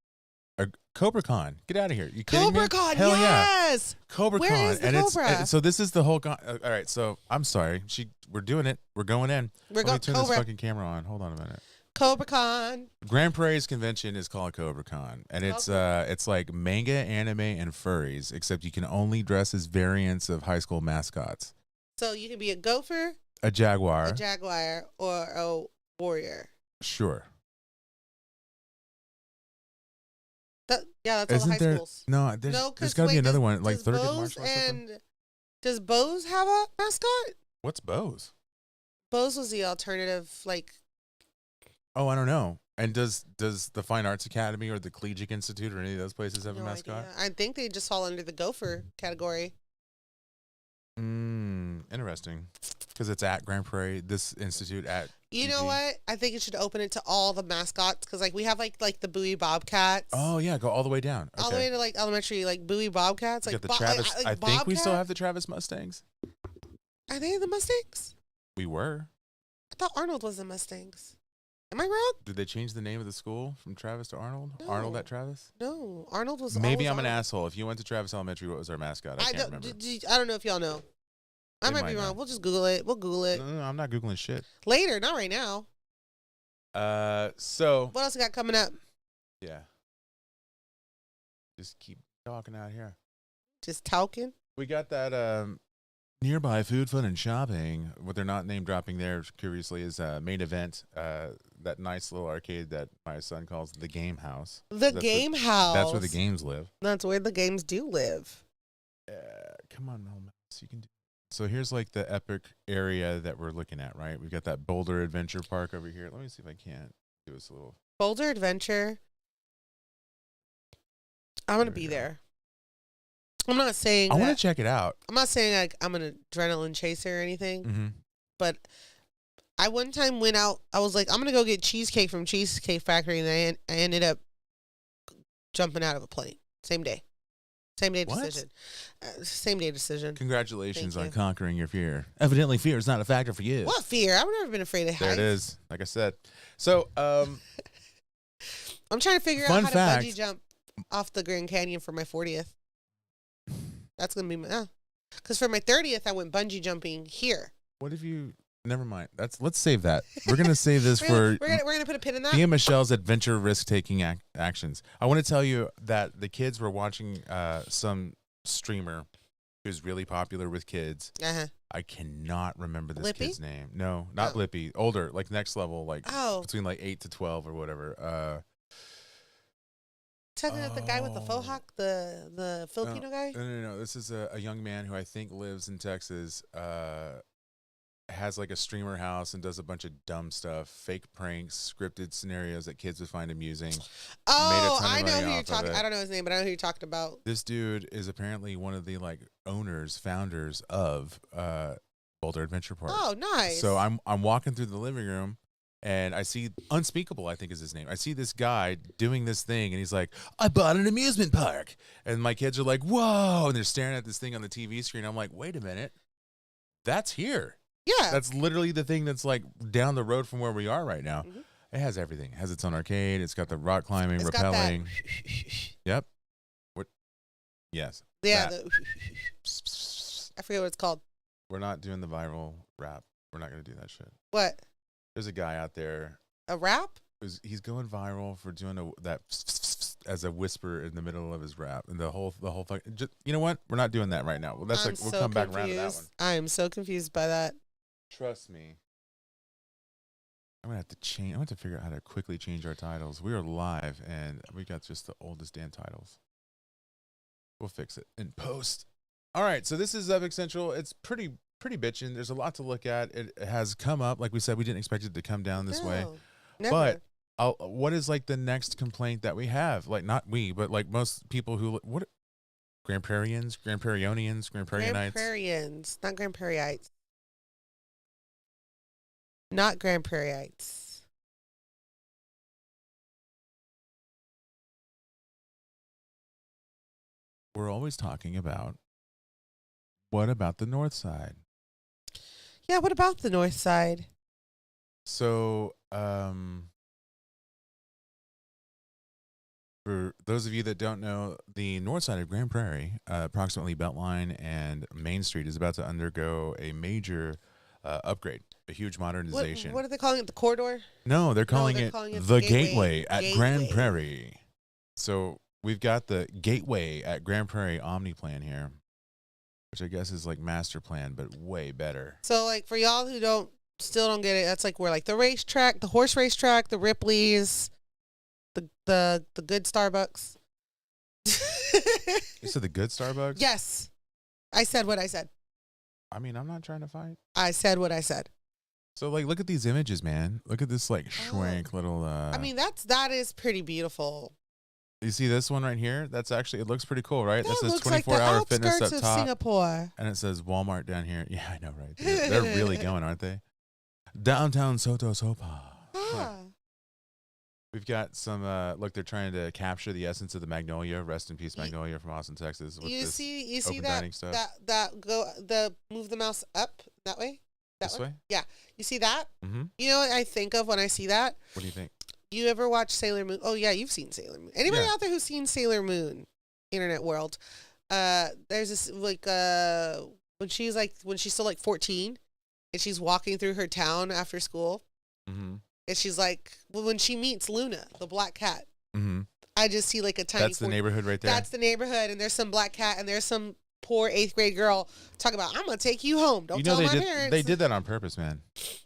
B: CobraCon. Get out of here. You kidding me?
A: CobraCon,
B: Hell
A: yes.
B: Yeah. CobraCon.
A: Where is the Cobra?
B: So this is the whole all right, so I'm sorry. We're doing it. We're going in. Let me turn this fucking camera on. Hold on a minute.
A: CobraCon.
B: Grand Prairie's convention is called CobraCon, and it's like manga, anime, and furries, except you can only dress as variants of high school mascots.
A: So you can be a gopher,
B: a jaguar,
A: or a warrior.
B: Sure.
A: That's all the high schools.
B: No, there's got to be another one, like Thurgood Marshall or something.
A: Does Bose have a mascot?
B: What's Bose?
A: Bose was the alternative, like.
B: Oh, I don't know. And does the Fine Arts Academy or the Collegiate Institute or any of those places have a mascot?
A: Idea. I think they just fall under the gopher category.
B: Interesting. Because it's at Grand Prairie, this institute at.
A: You know what? I think it should open it to all the mascots because, like, we have like the Bowie Bobcats.
B: Oh yeah, go all the way down. Okay.
A: All the way to like elementary, like Bowie Bobcats. Like
B: the Travis. I think we still have the Travis Mustangs.
A: Are they the Mustangs?
B: We were.
A: I thought Arnold was the Mustangs. Am I wrong?
B: Did they change the name of the school from Travis to Arnold?
A: No.
B: Arnold at Travis?
A: No, Arnold was.
B: Maybe I'm
A: Arnold.
B: an asshole. If you went to Travis Elementary, what was our mascot? I can't remember.
A: I don't know if y'all know. I might be wrong. Know. We'll just Google it. We'll Google it.
B: No, I'm not Googling shit.
A: Later, not right now.
B: So.
A: What else we got coming up?
B: Yeah. Just keep talking out here.
A: Just talking?
B: We got that nearby food, fun, and shopping. What they're not name dropping there, curiously, is Main Event. That nice little arcade that my son calls the Game House.
A: The Game House.
B: That's where the games live.
A: That's where the games do live.
B: Come on, Mel Mouse. You can do. So here's like the epic area that we're looking at, right? We've got that Boulder Adventure Park over here. Let me see if I can do this a little.
A: Boulder Adventure. I'm going to be there. I'm not saying
B: I want to check it out.
A: I'm not saying like I'm an adrenaline chaser or anything, but I one time went out. I was like, I'm going to go get cheesecake from Cheesecake Factory, and I ended up jumping out of a plane. Same day. Same day decision. Same day decision.
B: Congratulations on conquering your fear. Evidently, fear is not a factor for you.
A: What fear? I've never been afraid of heights.
B: There it is. Like I said. So,
A: I'm trying to figure out how to bungee jump off the Grand Canyon for my 40th. That's going to be my... Because for my 30th, I went bungee jumping here.
B: What if you... Never mind. Let's save that. We're gonna save this for.
A: We're gonna put a pin in that.
B: Me and Michelle's adventure risk-taking actions. I want to tell you that the kids were watching some streamer who's really popular with kids. I cannot remember this kid's name. No, not Lippy. Older, like next level, like between like 8 to 12 or whatever.
A: Talking about the guy with the faux hawk, the Filipino guy.
B: No. This is a young man who I think lives in Texas. Has like a streamer house and does a bunch of dumb stuff, fake pranks, scripted scenarios that kids would find amusing.
A: Oh, I know who you're talking. I don't know his name, but I know who you're talking about.
B: This dude is apparently one of the like founders of Boulder Adventure Park.
A: Oh, nice.
B: So I'm walking through the living room and I see Unspeakable, I think is his name. I see this guy doing this thing and he's like, I bought an amusement park. And my kids are like, whoa, and they're staring at this thing on the TV screen. I'm like, wait a minute, that's here.
A: Yeah.
B: That's literally the thing that's like down the road from where we are right now. It has everything. It has its own arcade. It's got the rock climbing, rappelling. Yep. What? Yes.
A: Yeah. I forget what it's called.
B: We're not doing the viral rap. We're not going to do that shit.
A: What?
B: There's a guy out there.
A: A rap?
B: He's going viral for doing that as a whisper in the middle of his rap, and the whole thing. Just, you know what? We're not doing that right now. Well, we'll come back around to that one.
A: I am so confused by that.
B: Trust me. I'm gonna have to change. I'm gonna have to figure out how to quickly change our titles. We are live, and we got just the oldest damn titles. We'll fix it in post. All right, so this is Epic Central. It's pretty bitchin'. There's a lot to look at. It has come up, like we said, we didn't expect it to come down this way.
A: Never.
B: But what is like the next complaint that we have? Like not we, but like most people who what Grand Prairians, Grand Prairionians, Grand Prairianites.
A: Grand Prairians, not Grand Prairieites. Not Grand Prairieites.
B: We're always talking about what about the north side?
A: Yeah, what about the north side?
B: So, for those of you that don't know, the north side of Grand Prairie, approximately Beltline and Main Street, is about to undergo a major upgrade, a huge modernization.
A: What are they calling it? The corridor?
B: No, they're calling it the Gateway at Grand
A: Gateway.
B: Prairie. So we've got the Gateway at Grand Prairie Omni Plan here, which I guess is like master plan, but way better.
A: So, like, for y'all who still don't get it, that's like where like the racetrack, the horse racetrack, the Ripley's, the good Starbucks.
B: You said the good Starbucks?
A: Yes, I said what I said.
B: I mean, I'm not trying to fight.
A: I said what I said.
B: So, like, look at these images, man. Look at this, like, schwank little.
A: I mean, that is pretty beautiful.
B: You see this one right here? That's actually, it looks pretty cool, right? That says
A: looks like
B: 24-hour
A: the
B: fitness up
A: outskirts of
B: top.
A: Singapore.
B: And it says Walmart down here. Yeah, I know, right? They're really going, aren't they? Downtown Soto Sopa.
A: Ah.
B: We've got some, look, they're trying to capture the essence of the Magnolia. Rest in peace, Magnolia from Austin, Texas. With
A: You
B: this
A: see
B: open
A: that
B: dining stuff.
A: move the mouse up that way?
B: This way?
A: Yeah. You see that?
B: Mm-hmm.
A: You know what I think of when I see that?
B: What do you think?
A: You ever watch Sailor Moon? Oh, yeah, you've seen Sailor Moon. Anybody
B: Yeah.
A: out there who's seen Sailor Moon, internet world, there's this, like, when she's still, like, 14, and she's walking through her town after school,
B: Mm-hmm.
A: and she's like, when she meets Luna, the black cat,
B: Mm-hmm.
A: I just see, like, a tiny...
B: That's the neighborhood right there?
A: That's the neighborhood, and there's some black cat, and there's some poor 8th grade girl talking about, I'm going to take you home. Don't tell my parents.
B: They did that on purpose, man.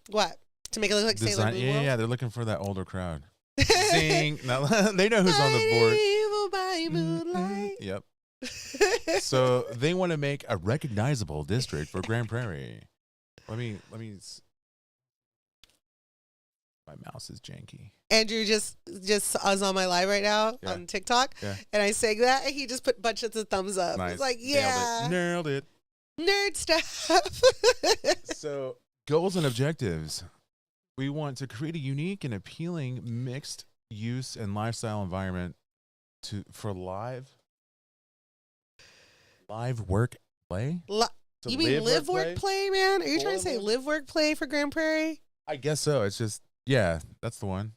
A: What? To make it look like Sailor Moon World?
B: Yeah, they're looking for that older crowd. Zing. Now, they know who's on the board.
A: Evil by moonlight.
B: Yep. So they want to make a recognizable district for Grand Prairie. Let me. My mouse is janky.
A: Andrew just is on my live right now on TikTok, and I sang that, and he just put bunches of thumbs up.
B: Nice.
A: He's like, yeah,
B: Nailed it.
A: nerd stuff.
B: So goals and objectives. We want to create a unique and appealing mixed use and lifestyle environment for live work play.
A: You mean live work play, man? Are you trying to say live work play for Grand Prairie?
B: I guess so. It's just that's the one.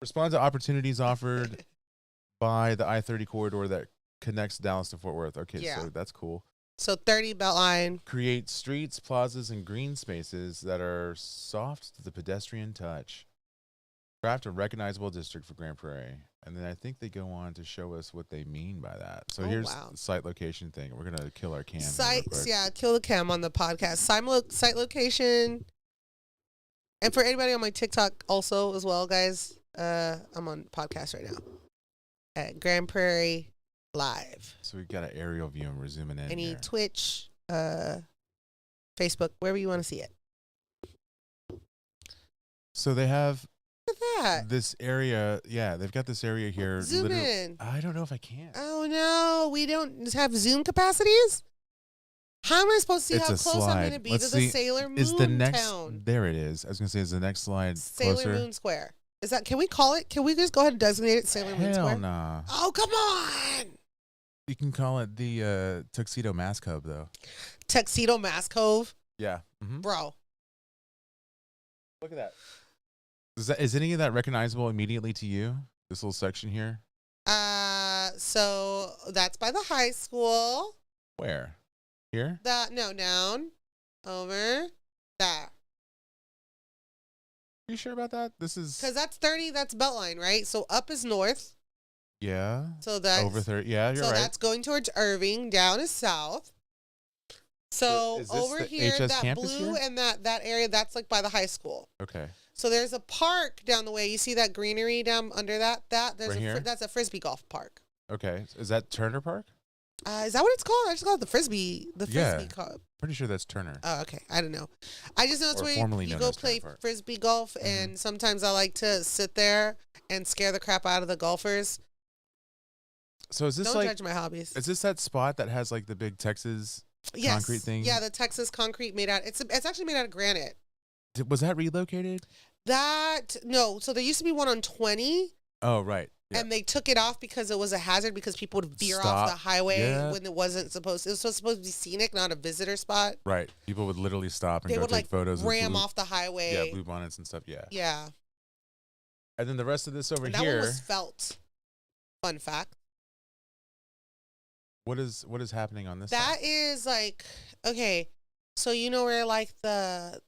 B: Respond to opportunities offered by the I-30 corridor that connects Dallas to Fort Worth. Okay, so that's cool.
A: So 30 Beltline.
B: Create streets, plazas, and green spaces that are soft to the pedestrian touch. Craft a recognizable district for Grand Prairie. And then I think they go on to show us what they mean by that. So here's the site location thing. We're going to kill our cam.
A: Kill the cam on the podcast. Site location. And for anybody on my TikTok also as well, guys, I'm on podcast right now at Grand Prairie Live.
B: So we've got an aerial view and we're zooming in.
A: Any Twitch, Facebook, wherever you want to see it.
B: So they have
A: that.
B: This area, they've got this area here.
A: Zoom in.
B: I don't know if I can.
A: Oh no, we don't have Zoom capacities. How am I supposed to see how close I'm going to be to the Sailor Moon town?
B: There it is. I was going to say, is the next slide
A: Sailor
B: closer?
A: Moon Square. Is that? Can we call it? Can we just go ahead and designate it Sailor Moon Square?
B: Hell nah.
A: Oh come on.
B: You can call it the Tuxedo Mask Hub, though.
A: Tuxedo Mask Cove.
B: Yeah,
A: bro.
B: Look at that. Is any of that recognizable immediately to you? This little section here.
A: So that's by the high school.
B: Where? Here?
A: Down. Over. That.
B: Are you sure about that? This is
A: because that's 30. That's Beltline, right? So up is north.
B: Yeah.
A: So that's
B: over 30. Yeah, you're right.
A: So that's going towards Irving. Down is south. So over here,
B: HS
A: that
B: campus
A: blue
B: here?
A: and that area, that's like by the high school.
B: Okay.
A: So there's a park down the way. You see that greenery down under that? There's
B: Right here?
A: That's a frisbee golf park.
B: Okay. Is that Turner Park?
A: Is that what it's called? I just call it the frisbee. The frisbee club.
B: Pretty sure that's Turner.
A: Oh, okay. I don't know. I just know it's
B: Or
A: where
B: formerly
A: you
B: known
A: go
B: as
A: play
B: Turner Park.
A: frisbee golf, and sometimes I like to sit there and scare the crap out of the golfers.
B: So is this
A: Don't judge my hobbies.
B: Is this that spot that has like the big Texas concrete thing?
A: Yeah, the Texas concrete made out. It's actually made out of granite.
B: Was that relocated?
A: No. So there used to be one on 20.
B: Oh, right. Yeah.
A: And they took it off because it was a hazard because people would veer off the highway when it wasn't supposed. It was supposed to be scenic, not a visitor spot.
B: Right. People would literally stop and
A: they
B: go
A: would
B: take photos.
A: Ram off the highway.
B: Yeah, blue bonnets and stuff. Yeah.
A: Yeah.
B: And then the rest of this over
A: and
B: here.
A: That one was felt. Fun fact.
B: What is happening on this?
A: That
B: side?
A: is like okay. So you know where like the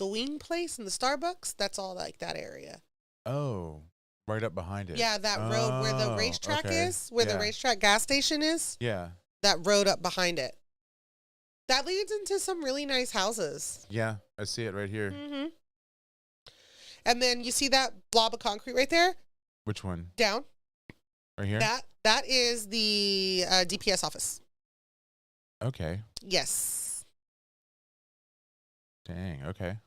A: wing place and the Starbucks? That's all like that area.
B: Oh. Right up behind it.
A: Yeah, that road where the racetrack is, where the racetrack gas station is.
B: Yeah.
A: That road up behind it. That leads into some really nice houses.
B: Yeah, I see it right here.
A: Mm-hmm. And then you see that blob of concrete right there?
B: Which one?
A: Down.
B: Right here?
A: That is the DPS office.
B: Okay.
A: Yes.
B: Dang, okay.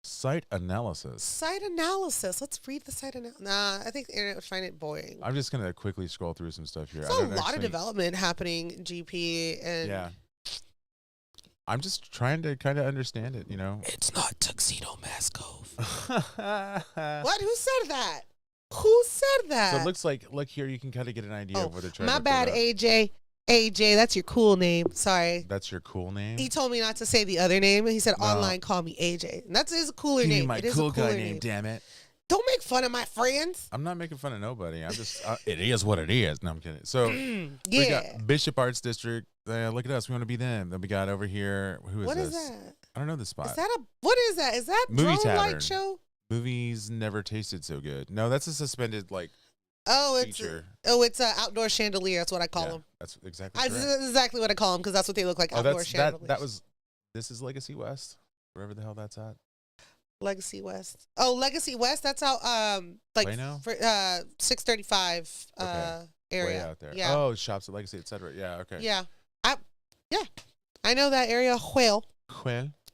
B: Site analysis.
A: Site analysis. Let's read the site analysis. Nah, I think the internet would find it boring.
B: I'm just going to quickly scroll through some stuff here.
A: There's a lot of development happening in GP. And
B: yeah. I'm just trying to kind of understand it, you know?
A: It's not Tuxedo Mask Cove. What? Who said that? Who said that?
B: So it looks like, look here, you can kind of get an idea of what they're trying to
A: My bad, AJ. AJ, that's your cool name. Sorry.
B: That's your cool name?
A: He told me not to say the other name. He said online, call me AJ. And that is a cooler name.
B: My
A: it is
B: cool
A: a cooler
B: guy name, damn it.
A: Don't make fun of my friends.
B: I'm not making fun of nobody. I'm just, it is what it is. No, I'm kidding. So
A: yeah.
B: We got Bishop Arts District. Look at us. We want to be them. Then we got over here. Who is this?
A: What is that?
B: I don't know this spot.
A: What is that? Is that
B: Movie
A: Drone Light
B: Tavern.
A: Show?
B: Movies never tasted so good. No, that's a suspended feature.
A: It's an outdoor chandelier. That's what I call them.
B: That's exactly correct.
A: That's exactly what I call them because that's what they look like. Outdoor chandeliers.
B: This is Legacy West, wherever the hell that's at.
A: Legacy West. Oh, Legacy West. That's out.
B: Plano?
A: For 635 area.
B: Way out there.
A: Yeah.
B: Oh, shops at Legacy, etc. Yeah. Okay.
A: Yeah. I know that area well.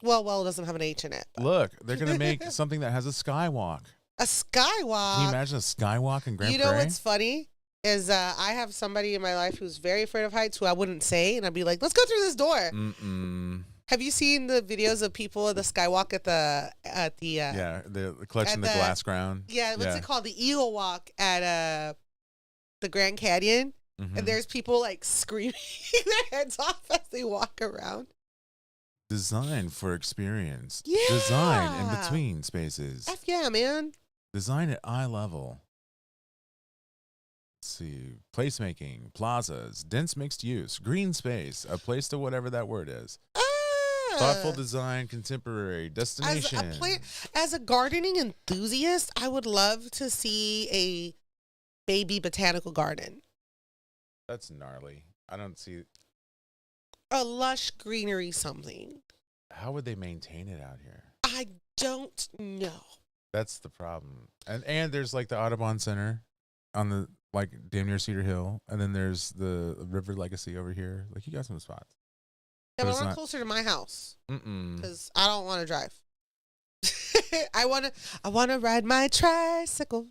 A: Well, it doesn't have an H in it. But.
B: Look, they're gonna make something that has a skywalk.
A: A skywalk.
B: Can you imagine a skywalk in Grand Prairie?
A: You know what's funny is I have somebody in my life who's very afraid of heights who I wouldn't say, and I'd be like, "Let's go through this door."
B: Mm-mm.
A: Have you seen the videos of people at the skywalk at the
B: the clutching the glass ground?
A: Yeah, what's it called? The Eagle Walk at the Grand Canyon, and there's people like screaming their heads off as they walk around.
B: Design for experience.
A: Yeah.
B: Design in between spaces.
A: F yeah, man.
B: Design at eye level. Let's see. Placemaking, plazas, dense mixed use, green space, a place to whatever that word is. Thoughtful design, contemporary, destination.
A: As a gardening enthusiast, I would love to see a baby botanical garden.
B: That's gnarly. I don't see...
A: A lush greenery something.
B: How would they maintain it out here?
A: I don't know.
B: That's the problem. And there's like the Audubon Center on the damn near Cedar Hill, and then there's the River Legacy over here. Like you got some spots.
A: Yeah, but I want closer to my house because I don't want to drive. I want to ride my tricycle.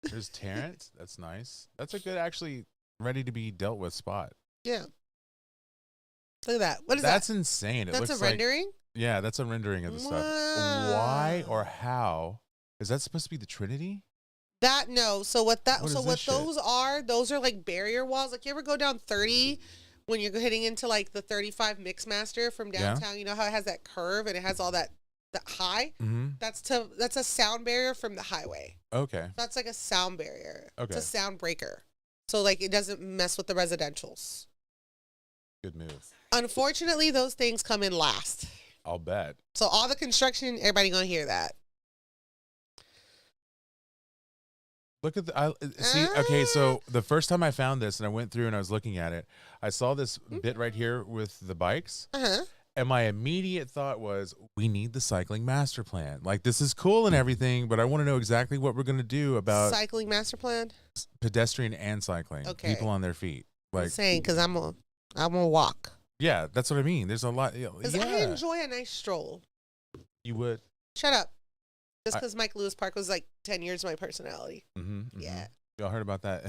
B: There's Terrence. That's nice. That's a good, actually ready to be dealt with spot.
A: Yeah. Look at that. What is
B: That's insane.
A: That's a rendering?
B: Yeah, that's a rendering of the stuff. Why or how? Is that supposed to be the Trinity?
A: No. So what those are like barrier walls. Like you ever go down 30 when you're heading into like the 35 Mixmaster from downtown, you know how it has that curve and it has all that high? Mm-hmm. That's a sound barrier from the highway.
B: Okay.
A: That's like a sound barrier.
B: Okay.
A: It's a sound breaker. So like it doesn't mess with the residentials.
B: Good move.
A: Unfortunately, those things come in last.
B: I'll bet.
A: So all the construction, everybody gonna hear that.
B: Look at okay, so the first time I found this and I went through and I was looking at it, I saw this bit right here with the bikes.
A: Uh-huh.
B: And my immediate thought was, we need the cycling master plan. Like, this is cool and everything, but I want to know exactly what we're going to do about
A: cycling master plan,
B: pedestrian and cycling, people on their feet. Like,
A: I'm saying, because I'm gonna walk.
B: Yeah, that's what I mean. There's a lot.
A: Because I enjoy a nice stroll.
B: You would.
A: Shut up. Just because Mike Lewis Park was like 10 years of my personality. Yeah.
B: Y'all heard about that?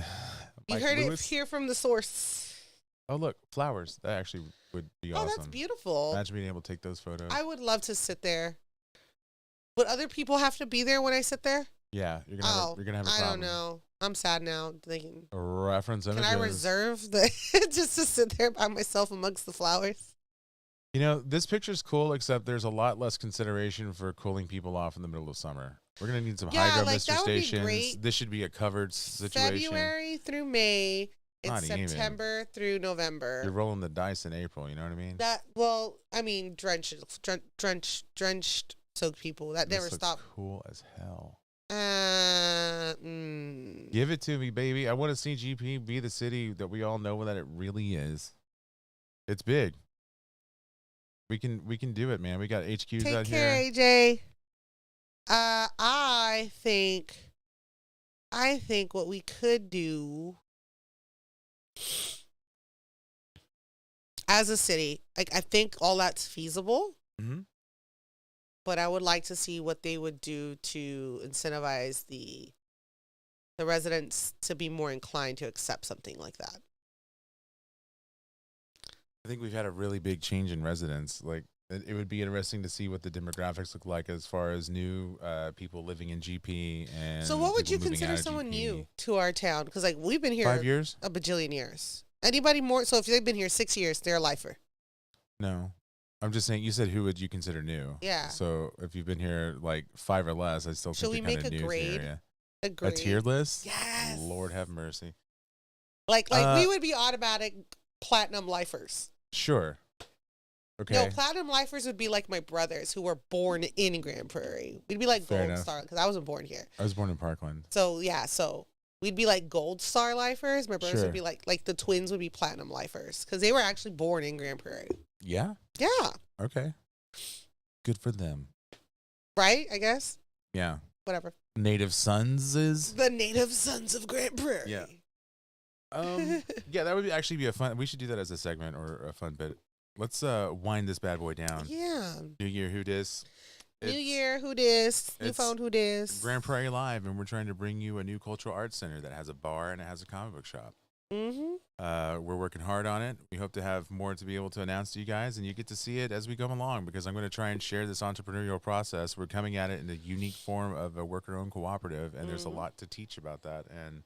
A: You heard it here from the source.
B: Oh, look, flowers. That actually would be awesome.
A: Oh, that's beautiful.
B: Imagine being able to take those photos.
A: I would love to sit there. Would other people have to be there when I sit there?
B: Yeah, you're gonna have a problem.
A: I don't know. I'm sad now thinking.
B: Reference images.
A: Can I reserve just to sit there by myself amongst the flowers?
B: You know, this picture's cool, except there's a lot less consideration for cooling people off in the middle of summer. We're gonna need some hydro mister stations. This should be a covered situation.
A: February through May. It's September through November.
B: You're rolling the dice in April. You know what I mean?
A: Drenched, soaked people. That never stopped.
B: Cool as hell. Give it to me, baby. I want to see GP be the city that we all know that it really is. It's big. We can do it, man. We got HQs out here.
A: Take care, AJ. I think what we could do as a city, like I think all that's feasible. But I would like to see what they would do to incentivize the residents to be more inclined to accept something like that.
B: I think we've had a really big change in residents. Like, it would be interesting to see what the demographics look like as far as new people living in GP. And
A: so what would you consider someone new to our town? Because like we've been here
B: 5 years,
A: a bajillion years. Anybody more? So if they've been here 6 years, they're a lifer.
B: No. I'm just saying, you said who would you consider new?
A: Yeah.
B: So if you've been here like 5 or less, I still think you're kind of new. Should we make a grade?
A: A grade?
B: A tier list?
A: Yes.
B: Lord have mercy.
A: Like we would be automatic platinum lifers.
B: Sure. Okay.
A: No, platinum lifers would be like my brothers who were born in Grand Prairie. We'd be like gold star because I wasn't born here.
B: I was born in Parkland.
A: So yeah, we'd be like gold star lifers. My brothers would be like the twins would be platinum lifers because they were actually born in Grand Prairie.
B: Yeah.
A: Yeah.
B: Okay. Good for them.
A: Right, I guess.
B: Yeah.
A: Whatever.
B: Native Sons is
A: the Native Sons of Grand Prairie.
B: Yeah. Yeah, that would actually be a fun. We should do that as a segment or a fun bit. Let's wind this bad boy down.
A: Yeah.
B: New Year, who dis?
A: New Year, who dis? New phone, who dis?
B: Grand Prairie Live, and we're trying to bring you a new cultural arts center that has a bar and it has a comic book shop. We're working hard on it. We hope to have more to be able to announce to you guys, and you get to see it as we go along, because I'm going to try and share this entrepreneurial process. We're coming at it in a unique form of a worker-owned cooperative, and there's a lot to teach about that, and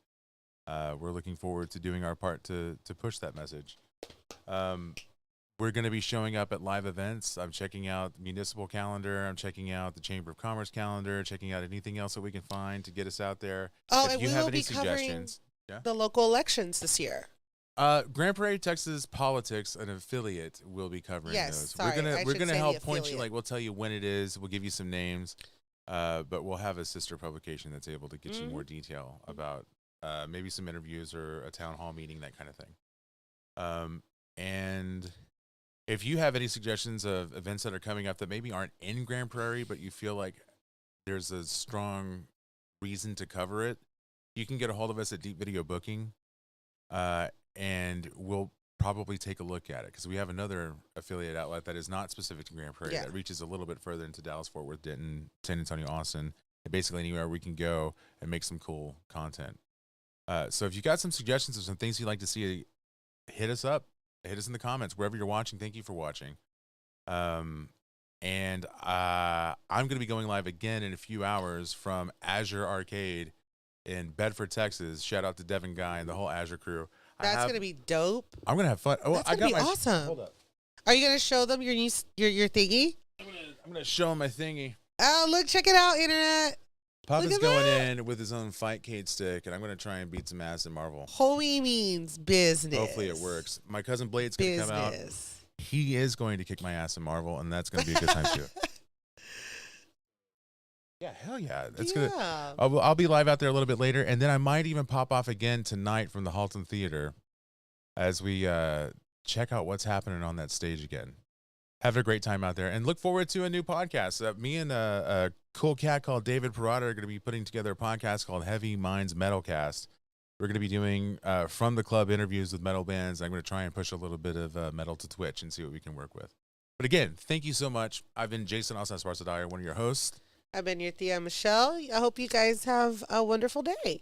B: we're looking forward to doing our part to push that message. We're going to be showing up at live events. I'm checking out the municipal calendar. I'm checking out the Chamber of Commerce calendar, checking out anything else that we can find to get us out there.
A: Oh, if you have any suggestions, the local elections this year.
B: Grand Prairie, Texas Politics, an affiliate, will be covering those.
A: Sorry,
B: we're gonna help point you. Like, we'll tell you when it is. We'll give you some names, but we'll have a sister publication that's able to get you more detail about maybe some interviews or a town hall meeting, that kind of thing. And if you have any suggestions of events that are coming up that maybe aren't in Grand Prairie, but you feel like there's a strong reason to cover it, you can get a hold of us at Deep Video Booking, and we'll probably take a look at it, because we have another affiliate outlet that is not specific to Grand Prairie that reaches a little bit further into Dallas, Fort Worth, Denton, San Antonio, Austin, and basically anywhere we can go and make some cool content. So if you got some suggestions of some things you'd like to see, hit us up. Hit us in the comments wherever you're watching. Thank you for watching. And I'm going to be going live again in a few hours from Azure Arcade in Bedford, Texas. Shout out to Devin Guy and the whole Azure crew.
A: That's going to be dope.
B: I'm going to have fun.
A: That's going to be awesome. Hold up. Are you going to show them your thingy?
B: I'm going to show them my thingy.
A: Oh, look, check it out, internet.
B: Papa's going in with his own Fightcade stick, and I'm going to try and beat some ass in Marvel.
A: Homie means business.
B: Hopefully it works. My cousin Blade's going to come out. He is going to kick my ass in Marvel, and that's going to be a good time too. Yeah, hell yeah. That's good. I'll be live out there a little bit later, and then I might even pop off again tonight from the Halton Theater as we check out what's happening on that stage again. Have a great time out there, and look forward to a new podcast. Me and a cool cat called David Parada are going to be putting together a podcast called Heavy Minds Metalcast. We're going to be doing from the club interviews with metal bands. I'm going to try and push a little bit of metal to Twitch and see what we can work with. But again, thank you so much. I've been Jason Osasparsadire, one of your hosts.
A: I've been your Thea Michelle. I hope you guys have a wonderful day.